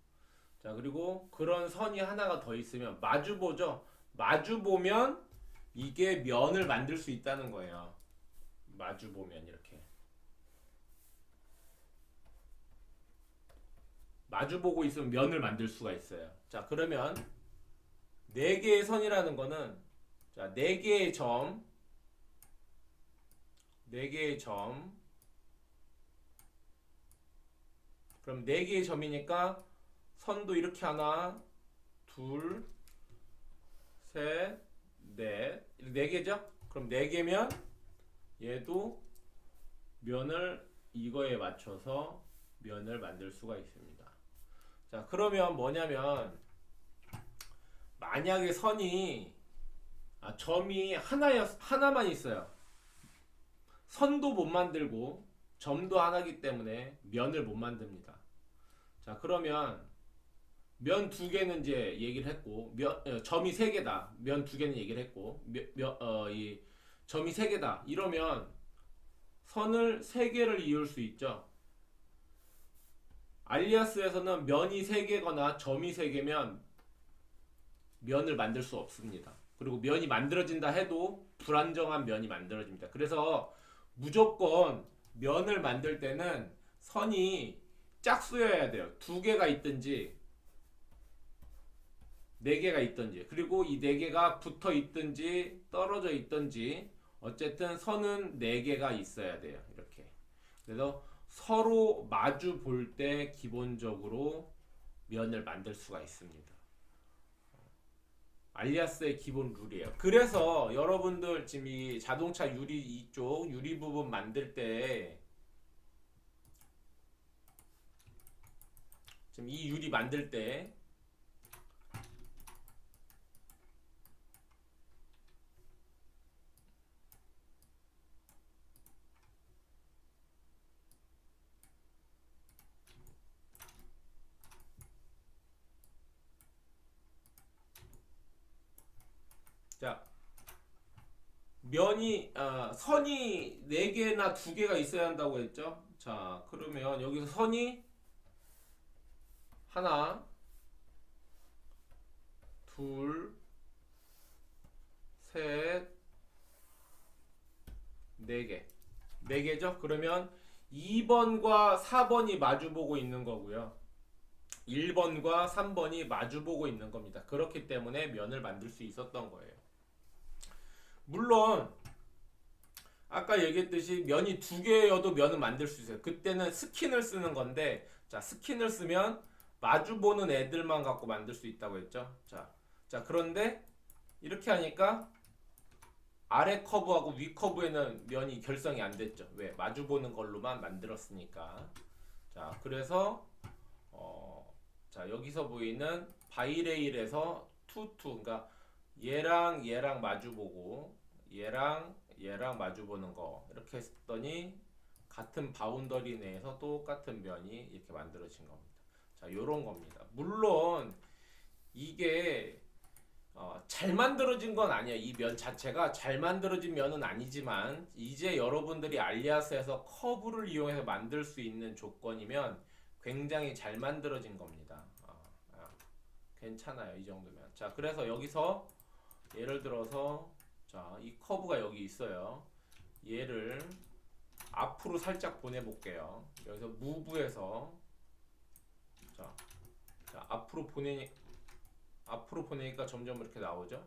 자, 그리고 그런 선이 하나가 더 있으면 마주보죠. 마주보면 이게 면을 만들 수 있다는 거예요. 마주보면 이렇게 마주보고 있으면 면을 만들 수가 있어요. 자, 그러면 네 개의 선이라는 거는 자, 네 개의 점 그럼 네 개의 점이니까 선도 이렇게 하나 둘 셋 넷 네 개죠? 그럼 네 개면 얘도 면을 이거에 맞춰서 면을 만들 수가 있습니다. 자, 그러면 뭐냐면 만약에 점이 하나만 있어요. 선도 못 만들고 점도 하나기 때문에 면을 못 만듭니다. 자, 그러면 면 두 개는 이제 얘기를 했고 점이 세 개다. 면 두 개는 얘기를 했고 이 점이 세 개다. 이러면 선을 세 개를 이을 수 있죠. 알리아스에서는 면이 세 개거나 점이 세 개면 면을 만들 수 없습니다. 그리고 면이 만들어진다 해도 불안정한 면이 만들어집니다. 그래서 무조건 면을 만들 때는 선이 짝수여야 돼요. 두 개가 있든지 네 개가 있든지, 그리고 이 네 개가 붙어 있든지 떨어져 있든지 어쨌든 선은 4개가 있어야 돼요. 이렇게. 그래서 서로 마주 볼 때 기본적으로 면을 만들 수가 있습니다. 알리아스의 기본 룰이에요. 그래서 여러분들 지금 이 자동차 유리 이쪽 유리 부분 만들 때 지금 이 유리 만들 때 자, 면이 선이 4개나 2개가 있어야 한다고 했죠? 자, 그러면 여기서 선이 하나, 둘, 셋, 4개. 4개죠? 그러면 2번과 4번이 마주보고 있는 거고요. 1번과 3번이 마주보고 있는 겁니다. 그렇기 때문에 면을 만들 수 있었던 거예요. 물론 아까 얘기했듯이 면이 2개여도 면을 만들 수 있어요. 그때는 스킨을 쓰는 건데, 자, 스킨을 쓰면 마주보는 애들만 갖고 만들 수 있다고 했죠. 자, 그런데 이렇게 하니까 아래 커브하고 위 커브에는 면이 결성이 안 됐죠. 왜? 마주보는 걸로만 만들었으니까. 자, 그래서 자, 여기서 보이는 바이레일에서 투투, 그러니까 얘랑 마주보고 얘랑 마주보는 거 이렇게 했더니 같은 바운더리 내에서 똑같은 면이 이렇게 만들어진 겁니다. 자, 요런 겁니다. 물론 이게 잘 만들어진 건 아니야. 이 면 자체가 잘 만들어진 면은 아니지만 이제 여러분들이 알리아스에서 커브를 이용해서 만들 수 있는 조건이면 굉장히 잘 만들어진 겁니다. 괜찮아요. 이 정도면. 자, 그래서 여기서 예를 들어서 자, 이 커브가 여기 있어요. 얘를 앞으로 살짝 보내볼게요. 여기서 무브에서 자, 앞으로 보내니까 점점 이렇게 나오죠.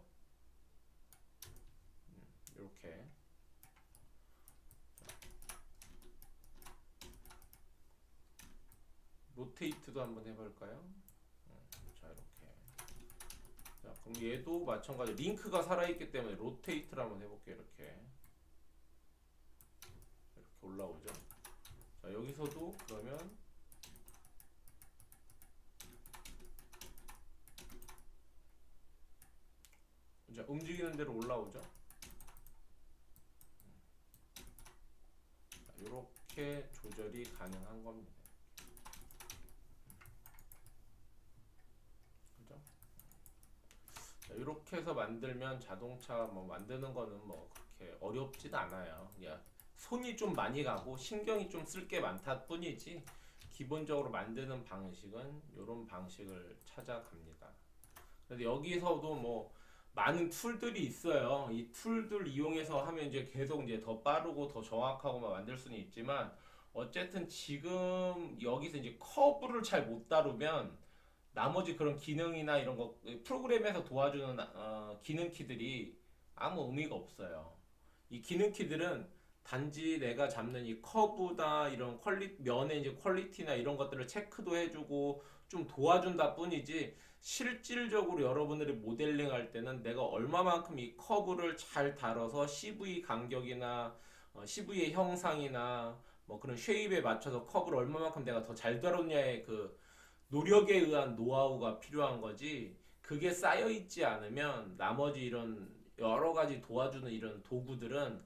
이렇게 로테이트도 한번 해볼까요? 자, 이렇게. 자, 그럼 얘도 마찬가지. 링크가 살아있기 때문에 로테이트를 한번 해볼게요. 이렇게 올라오죠. 자, 여기서도 그러면 자, 움직이는 대로 올라오죠. 자, 이렇게 조절이 가능한 겁니다. 그죠? 자, 이렇게 해서 만들면 자동차 뭐 만드는 거는 뭐 그렇게 어렵진 않아요. 그냥 손이 좀 많이 가고 신경이 좀 쓸 게 많다 뿐이지 기본적으로 만드는 방식은 이런 방식을 찾아갑니다. 그래서 여기서도 뭐 많은 툴들이 있어요. 이 툴들 이용해서 하면 이제 계속 이제 더 빠르고 더 정확하고 만들 수는 있지만 어쨌든 지금 여기서 이제 커브를 잘 못 다루면 나머지 그런 기능이나 이런 거 프로그램에서 도와주는 기능 키들이 아무 의미가 없어요. 이 기능 키들은 단지 내가 잡는 이 커브다 이런 면의 이제 퀄리티나 이런 것들을 체크도 해주고 좀 도와준다 뿐이지 실질적으로 여러분들이 모델링 할 때는 내가 얼마만큼 이 커브를 잘 다뤄서 CV 간격이나 CV의 형상이나 뭐 그런 쉐입에 맞춰서 커브를 얼마만큼 내가 더 잘 다뤘냐의 그 노력에 의한 노하우가 필요한 거지. 그게 쌓여 있지 않으면 나머지 이런 여러 가지 도와주는 이런 도구들은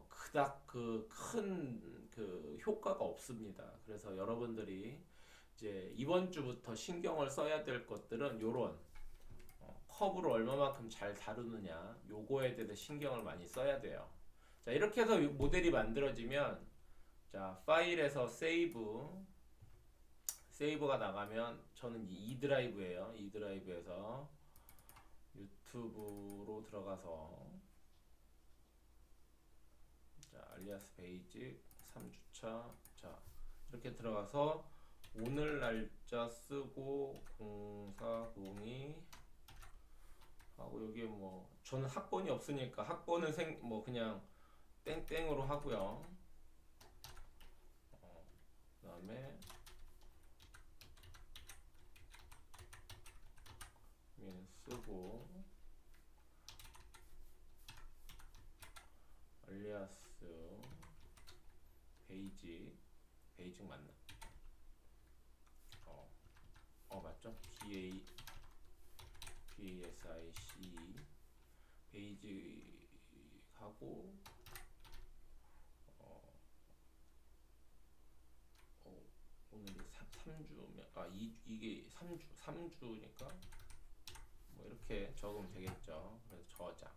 그닥 그 큰 그 효과가 없습니다. 그래서 여러분들이 이제 이번 주부터 신경을 써야 될 것들은 요런 커브를 얼마만큼 잘 다루느냐 요거에 대해서 신경을 많이 써야 돼요. 자, 이렇게 해서 모델이 만들어지면 자, 파일에서 세이브가 나가면 저는 이 드라이브예요. 이 드라이브에서 유튜브로 들어가서 자, 알리아스 베이직 3주차 자, 이렇게 들어가서 오늘 날짜 쓰고 0402 하고 여기에 뭐 저는 학번이 없으니까 학번은 뭐 그냥 땡땡으로 하고요. 그다음에 민 쓰고 알리아스 베이직 맞나? 맞죠? BASIC 베이직 하고 오늘이 3주면 이게 3주니까 뭐 이렇게 적으면 되겠죠. 그래서 저장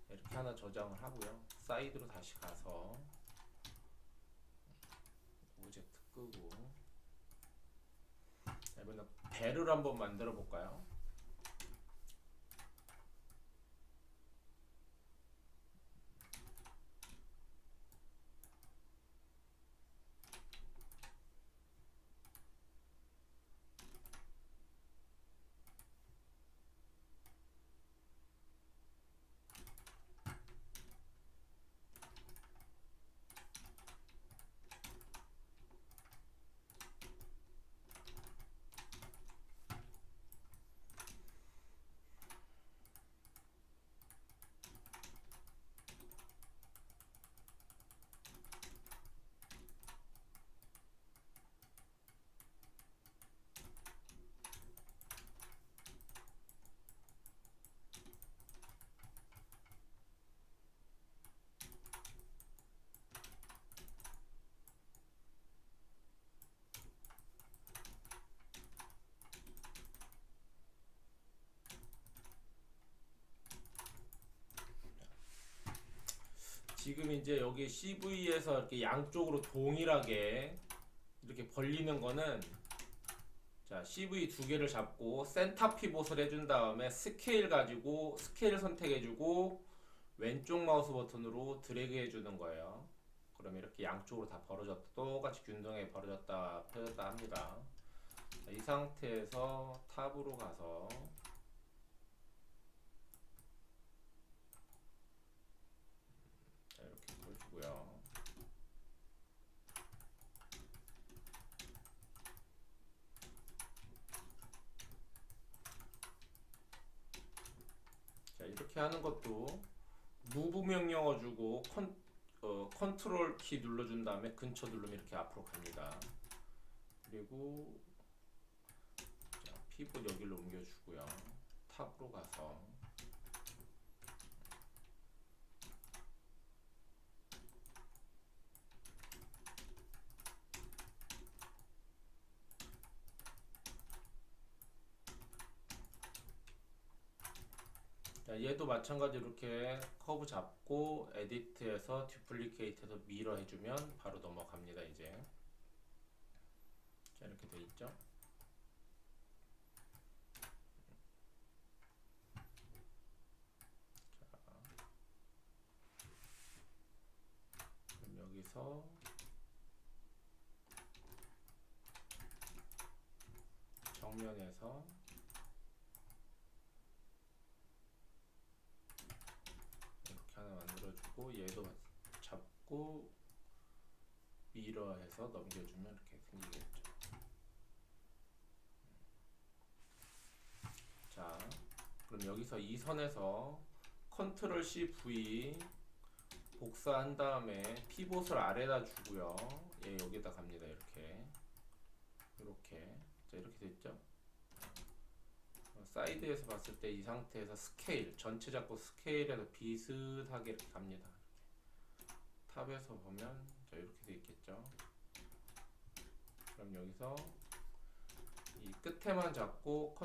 이렇게 하나 저장을 하고요. 사이드로 다시 가서 오브젝트 끄고 이번에 배를 한번 만들어 볼까요? 지금 이제 여기 CV에서 이렇게 양쪽으로 동일하게 이렇게 벌리는 거는 자, CV 두 개를 잡고 센터 피봇을 해준 다음에 스케일 가지고 스케일 선택해주고 왼쪽 마우스 버튼으로 드래그 해주는 거예요. 그러면 이렇게 양쪽으로 다 벌어졌다, 똑같이 균등하게 벌어졌다 펴졌다 합니다. 자, 이 상태에서 탑으로 가서 자, 이렇게 보여주고요. 자, 이렇게 하는 것도 무브 명령어 주고 컨트롤 키 눌러준 다음에 근처 누르면 이렇게 앞으로 갑니다. 그리고 자, 피봇 여기로 옮겨주고요. 탑으로 가서 자, 얘도 마찬가지로 이렇게 커브 잡고 에디트해서 듀플리케이트해서 미러 해주면 바로 넘어갑니다. 이제 자, 이렇게 돼 있죠. 그럼 여기서 정면에서 이렇게 하나 만들어주고 얘도 잡고 미러해서 넘겨주면 이렇게 생기겠죠. 자, 그럼 여기서 이 선에서 컨트롤 C V 복사한 다음에 피봇을 아래다 주고요. 얘 여기다 갑니다. 이렇게 자, 이렇게 됐죠. 사이드에서 봤을 때 이 상태에서 스케일 전체 잡고 스케일에서 비슷하게 이렇게 갑니다. 탑에서 보면 자, 이렇게 돼 있겠죠. 그럼 여기서 이 끝에만 잡고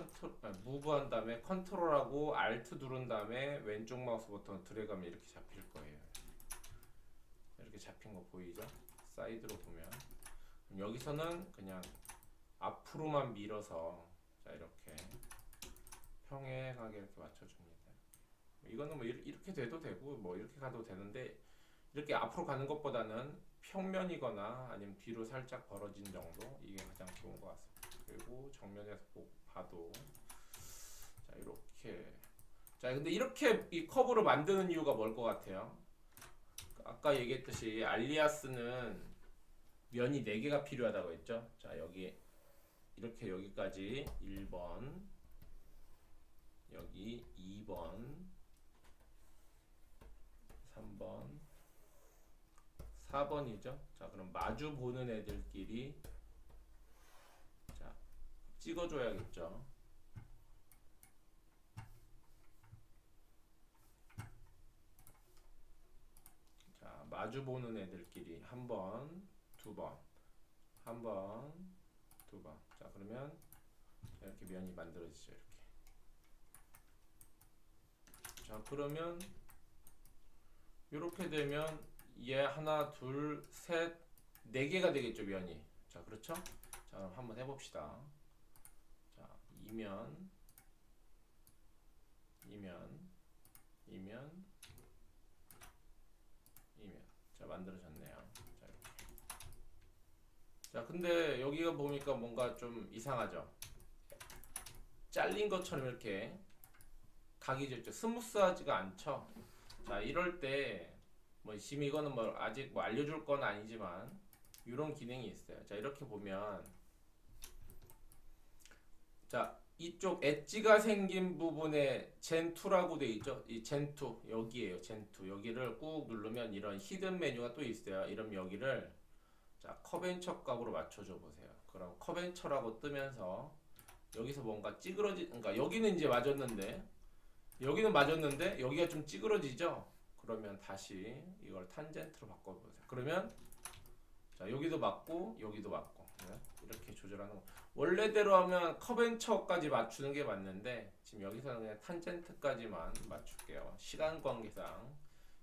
무브한 다음에 컨트롤하고 알트 누른 다음에 왼쪽 마우스 버튼 드래그하면 이렇게 잡힐 거예요. 이렇게 잡힌 거 보이죠? 사이드로 보면 그럼 여기서는 그냥 앞으로만 밀어서 자, 이렇게 평행하게 이렇게 맞춰줍니다. 이거는 뭐 이렇게 돼도 되고 뭐 이렇게 가도 되는데 이렇게 앞으로 가는 것보다는 평면이거나 아니면 뒤로 살짝 벌어진 정도 이게 가장 좋은 것 같습니다. 그리고 정면에서 봐도 자, 이렇게 자, 근데 이렇게 이 커브를 만드는 이유가 뭘 것 같아요? 아까 얘기했듯이 알리아스는 면이 4개가 필요하다고 했죠. 자, 여기 이렇게 여기까지 1번, 여기 2번, 3번, 4번이죠. 자, 그럼 마주 보는 애들끼리 자, 찍어줘야겠죠. 자, 마주 보는 애들끼리 한 번, 두 번, 한 번, 두 번. 자, 그러면 이렇게 면이 만들어지죠. 이렇게. 자, 그러면 이렇게 되면 얘 하나, 둘, 셋, 4개가 되겠죠, 면이. 자, 그렇죠? 자, 그럼 한번 해봅시다. 자, 이면, 이면, 이면, 이면. 자, 만들어졌네요. 자, 이렇게. 자, 근데 여기가 보니까 뭔가 좀 이상하죠? 잘린 것처럼 이렇게 각이 졌죠. 스무스하지가 않죠. 자, 이럴 때 뭐 지금 이거는 뭐 아직 뭐 알려줄 건 아니지만 이런 기능이 있어요. 자, 이렇게 보면 자, 이쪽 엣지가 생긴 부분에 젠2라고 돼 있죠. 이 젠2 여기에요. 젠2 여기를 꾹 누르면 이런 히든 메뉴가 또 있어요. 이러면 여기를 자, 커벤처 값으로 맞춰줘 보세요. 그럼 커벤처라고 뜨면서 여기서 뭔가 찌그러지, 그러니까 여기는 이제 맞았는데 여기는 맞았는데 여기가 좀 찌그러지죠. 그러면 다시 이걸 탄젠트로 바꿔보세요. 그러면 자, 여기도 맞고 여기도 맞고 이렇게 조절하는 거. 원래대로 하면 커벤처까지 맞추는 게 맞는데 지금 여기서는 그냥 탄젠트까지만 맞출게요. 시간 관계상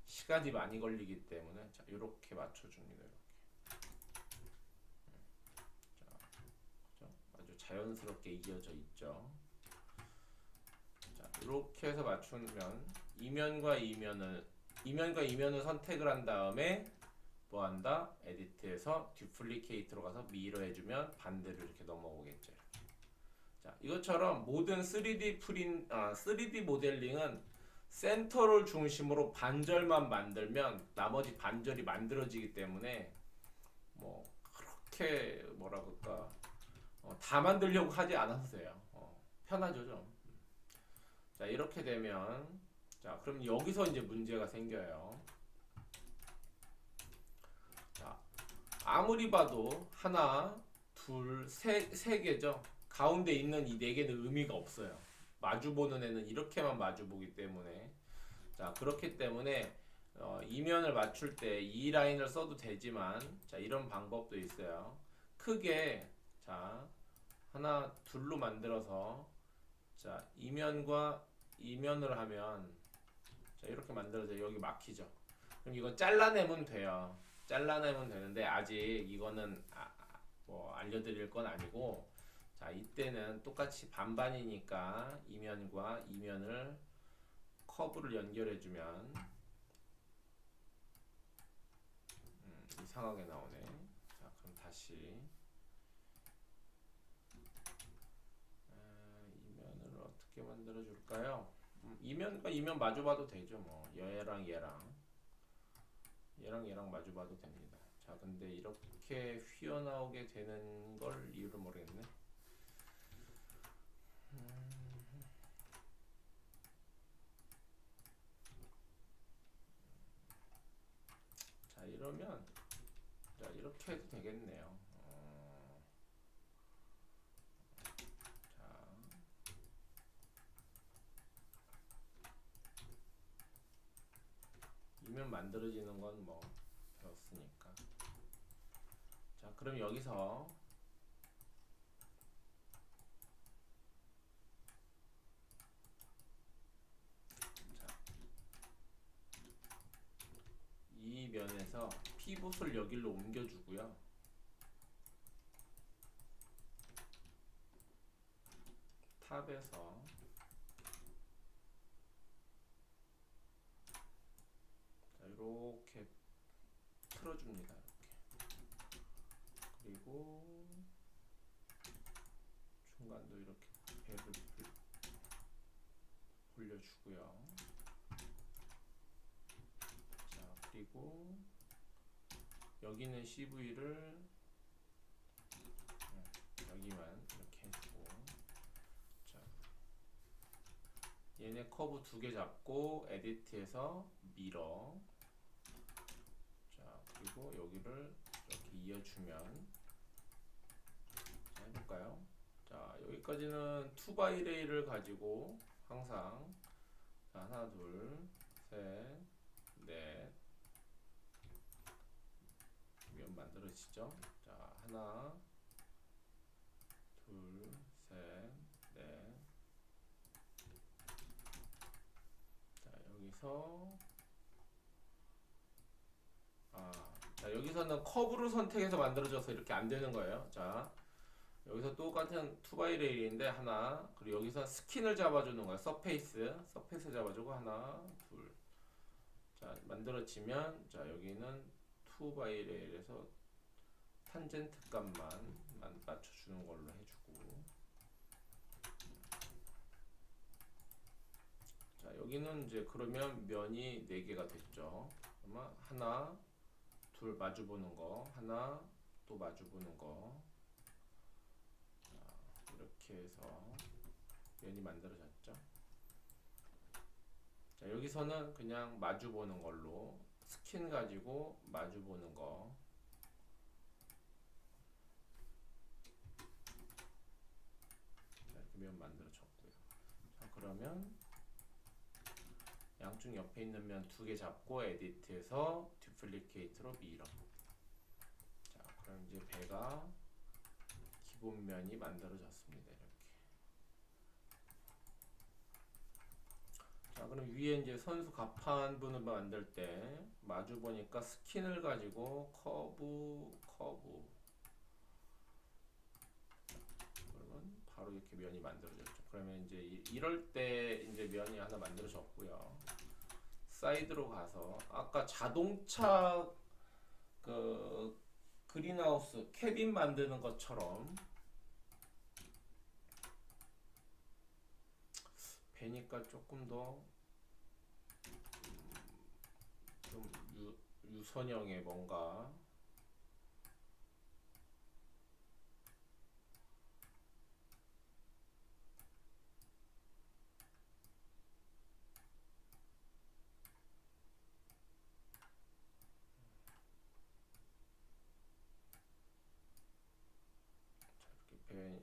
시간이 많이 걸리기 때문에 자, 이렇게 맞춰줍니다. 이렇게. 자, 그죠? 아주 자연스럽게 이어져 있죠. 자, 이렇게 해서 맞추면 이면과 이면을 선택을 한 다음에 뭐 한다? 에디트에서 듀플리케이트로 가서 미러 해주면 반대로 이렇게 넘어오겠죠. 이렇게. 자, 이것처럼 모든 3D 모델링은 센터를 중심으로 반절만 만들면 나머지 반절이 만들어지기 때문에 뭐 그렇게 뭐라 그럴까 다 만들려고 하지 않아도 돼요. 편하죠 좀. 자, 이렇게 되면 자, 그럼 여기서 이제 문제가 생겨요. 자, 아무리 봐도 하나, 둘, 세 개죠. 가운데 있는 이 4개는 의미가 없어요. 마주보는 애는 이렇게만 마주보기 때문에 자, 그렇기 때문에 이면을 맞출 때 이 라인을 써도 되지만 자, 이런 방법도 있어요. 크게 자, 하나, 둘로 만들어서 자, 이면과 이면을 하면 자, 이렇게 만들어서 여기 막히죠. 그럼 이거 잘라내면 돼요. 잘라내면 되는데 아직 이거는 뭐 알려드릴 건 아니고 자, 이때는 똑같이 반반이니까 이면과 이면을 커브를 연결해주면 이상하게 나오네. 자, 그럼 다시 이면을 어떻게 만들어줄까요? 이면과 이면 마주봐도 되죠. 뭐 얘랑 얘랑 마주봐도 됩니다. 자, 근데 이렇게 휘어나오게 되는 걸 이유를 모르겠네. 자, 이러면 자, 이렇게 해도 되겠네요. 자, 이면 만들어지는 건 뭐 배웠으니까. 자, 그럼 여기서 자, 이 면에서 피봇을 여기로 옮겨주고요. 탑에서 자, 이렇게 틀어줍니다. 이렇게. 그리고 중간도 이렇게 배를 올려주고요. 자, 그리고 여기는 CV를 여기만 이렇게 해주고, 자, 얘네 커브 두 개 잡고 에디트해서 밀어. 자, 그리고 여기를 이렇게 이어주면, 자, 해볼까요? 자, 여기까지는 2x-를 가지고 항상, 자, 하나, 둘, 셋, 넷, 면 만들어지죠? 자, 하나, 둘, 셋, 넷. 자, 여기서 자, 여기서는 커브를 선택해서 만들어져서 이렇게 안 되는 거예요. 자, 여기서 똑같은 2x-레일인데 하나, 그리고 여기서 스킨을 잡아주는 거야. 서페이스 잡아주고 하나, 둘. 자, 만들어지면, 자, 여기는 2x-레일에서 탄젠트 값만 맞춰주는 걸로 해주고, 자, 여기는 이제 그러면 면이 4개가 됐죠. 그러면 하나, 둘 마주보는 거, 하나, 또 마주보는 거. 자, 이렇게 해서 면이 만들어졌죠. 자, 여기서는 그냥 마주보는 걸로, 스킨 가지고 마주보는 거. 자, 이렇게 면 만들어졌고요. 자, 그러면 양쪽 옆에 있는 면 2개 잡고 에디트해서 듀플리케이트로 밀어. 자, 그럼 이제 배가 기본 면이 만들어졌습니다. 이렇게. 자, 그럼 위에 이제 선수 갑판분을 만들 때 마주 보니까 스킨을 가지고 커브. 그러면 바로 이렇게 면이 만들어졌죠. 그러면 이제 이럴 때 이제 면이 하나 만들어졌고요. 사이드로 가서 아까 자동차 그 그린하우스 캐빈 만드는 것처럼 배니까 조금 더 좀 유선형의 뭔가 배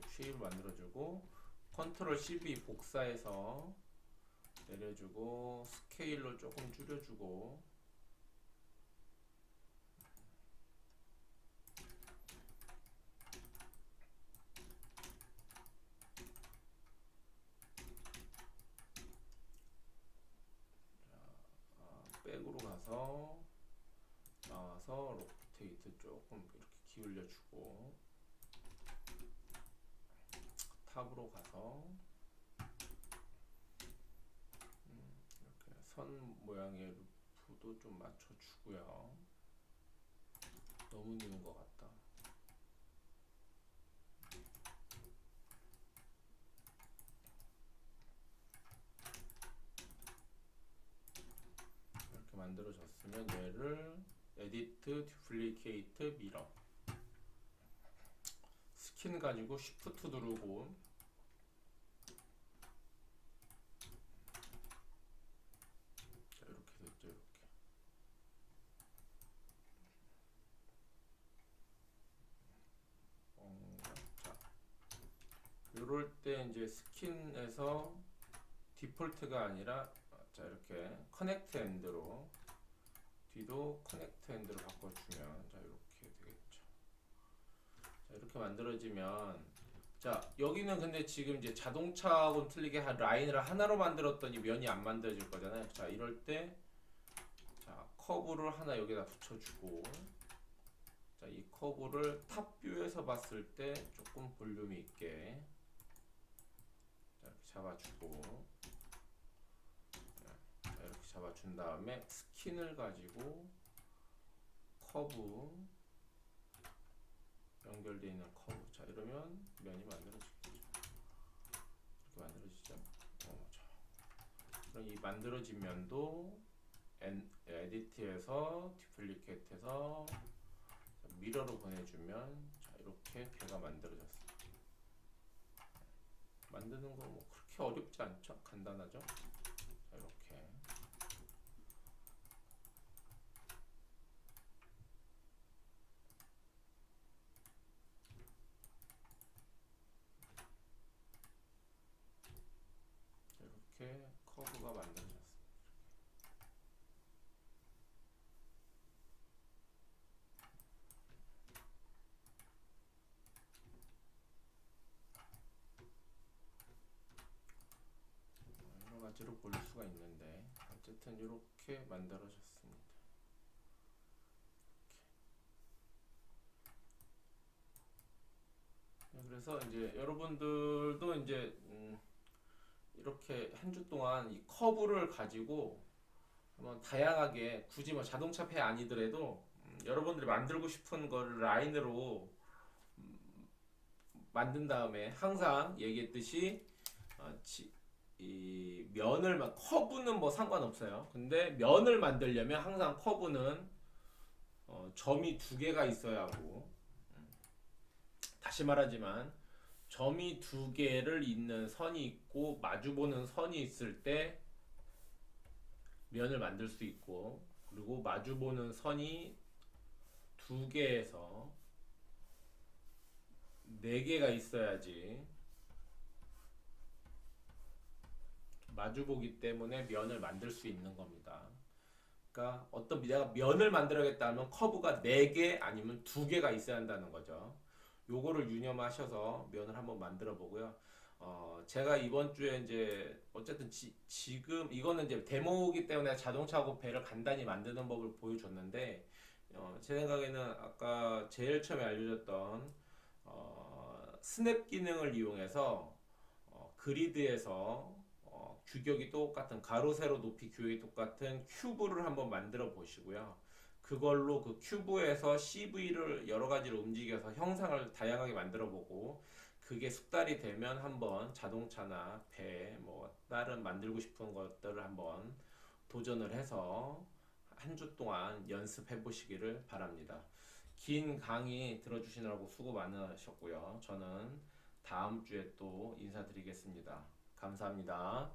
쉐입을 만들어주고 컨트롤 CV 복사해서 내려주고 스케일로 조금 줄여주고 백으로 가서 나와서 로테이트 조금 이렇게 기울여주고 탑으로 가서 이렇게 선 모양의 루프도 좀 맞춰주고요. 너무 누운 것 같다. 이렇게 만들어졌으면 얘를 에디트, 듀플리케이트, 미러 스킨 가지고 쉬프트 누르고 자, 이렇게 됐죠. 이렇게 자, 요럴 때 이제 스킨에서 디폴트가 아니라 자, 이렇게 커넥트 엔드로 뒤도 커넥트 엔드로 바꿔주면 자, 이렇게 되겠죠. 자, 이렇게 만들어지면 자, 여기는 근데 지금 이제 자동차하고는 틀리게 라인을 하나로 만들었더니 면이 안 만들어질 거잖아요. 자, 이럴 때 자, 커브를 하나 여기다 붙여주고 자, 이 커브를 탑뷰에서 봤을 때 조금 볼륨이 있게 자, 이렇게 잡아주고 자, 이렇게 잡아준 다음에 스킨을 가지고 커브 연결되어 있는 커브 자, 이러면 면이 만들어지겠죠. 이렇게 만들어지죠. 자, 그럼 이 만들어진 면도 에디트에서 디플리케이트해서 미러로 보내주면 자, 이렇게 배가 만들어졌어요. 만드는 거 뭐 그렇게 어렵지 않죠? 간단하죠? 자, 이렇게 커브가 만들어졌어요. 여러 가지로 볼 수가 있는데 어쨌든 이렇게 만들어졌습니다. 그래서 이제 여러분들도 이제 이렇게 한 주 동안 이 커브를 가지고 한번 다양하게 굳이 뭐 자동차 폐 아니더라도 여러분들이 만들고 싶은 거를 라인으로 만든 다음에 항상 얘기했듯이 이 면을 커브는 뭐 상관없어요. 근데 면을 만들려면 항상 커브는 점이 두 개가 있어야 하고 다시 말하지만 점이 두 개를 잇는 선이 있고 마주보는 선이 있을 때 면을 만들 수 있고 그리고 마주보는 선이 두 개에서 네 개가 있어야지 마주보기 때문에 면을 만들 수 있는 겁니다. 그러니까 어떤 내가 면을 만들어야겠다 하면 커브가 4개 아니면 2개가 있어야 한다는 거죠. 요거를 유념하셔서 면을 한번 만들어 보고요. 제가 이번 주에 이제 어쨌든 지금 이거는 이제 데모이기 때문에 자동차하고 배를 간단히 만드는 법을 보여줬는데 제 생각에는 아까 제일 처음에 알려줬던 스냅 기능을 이용해서 그리드에서 규격이 똑같은 가로 세로 높이 규격이 똑같은 큐브를 한번 만들어 보시고요. 그걸로 그 큐브에서 CV를 여러 가지로 움직여서 형상을 다양하게 만들어 보고 그게 숙달이 되면 한번 자동차나 배, 뭐 다른 만들고 싶은 것들을 한번 도전을 해서 한 주 동안 연습해 보시기를 바랍니다. 긴 강의 들어주시느라고 수고 많으셨고요. 저는 다음 주에 또 인사드리겠습니다. 감사합니다.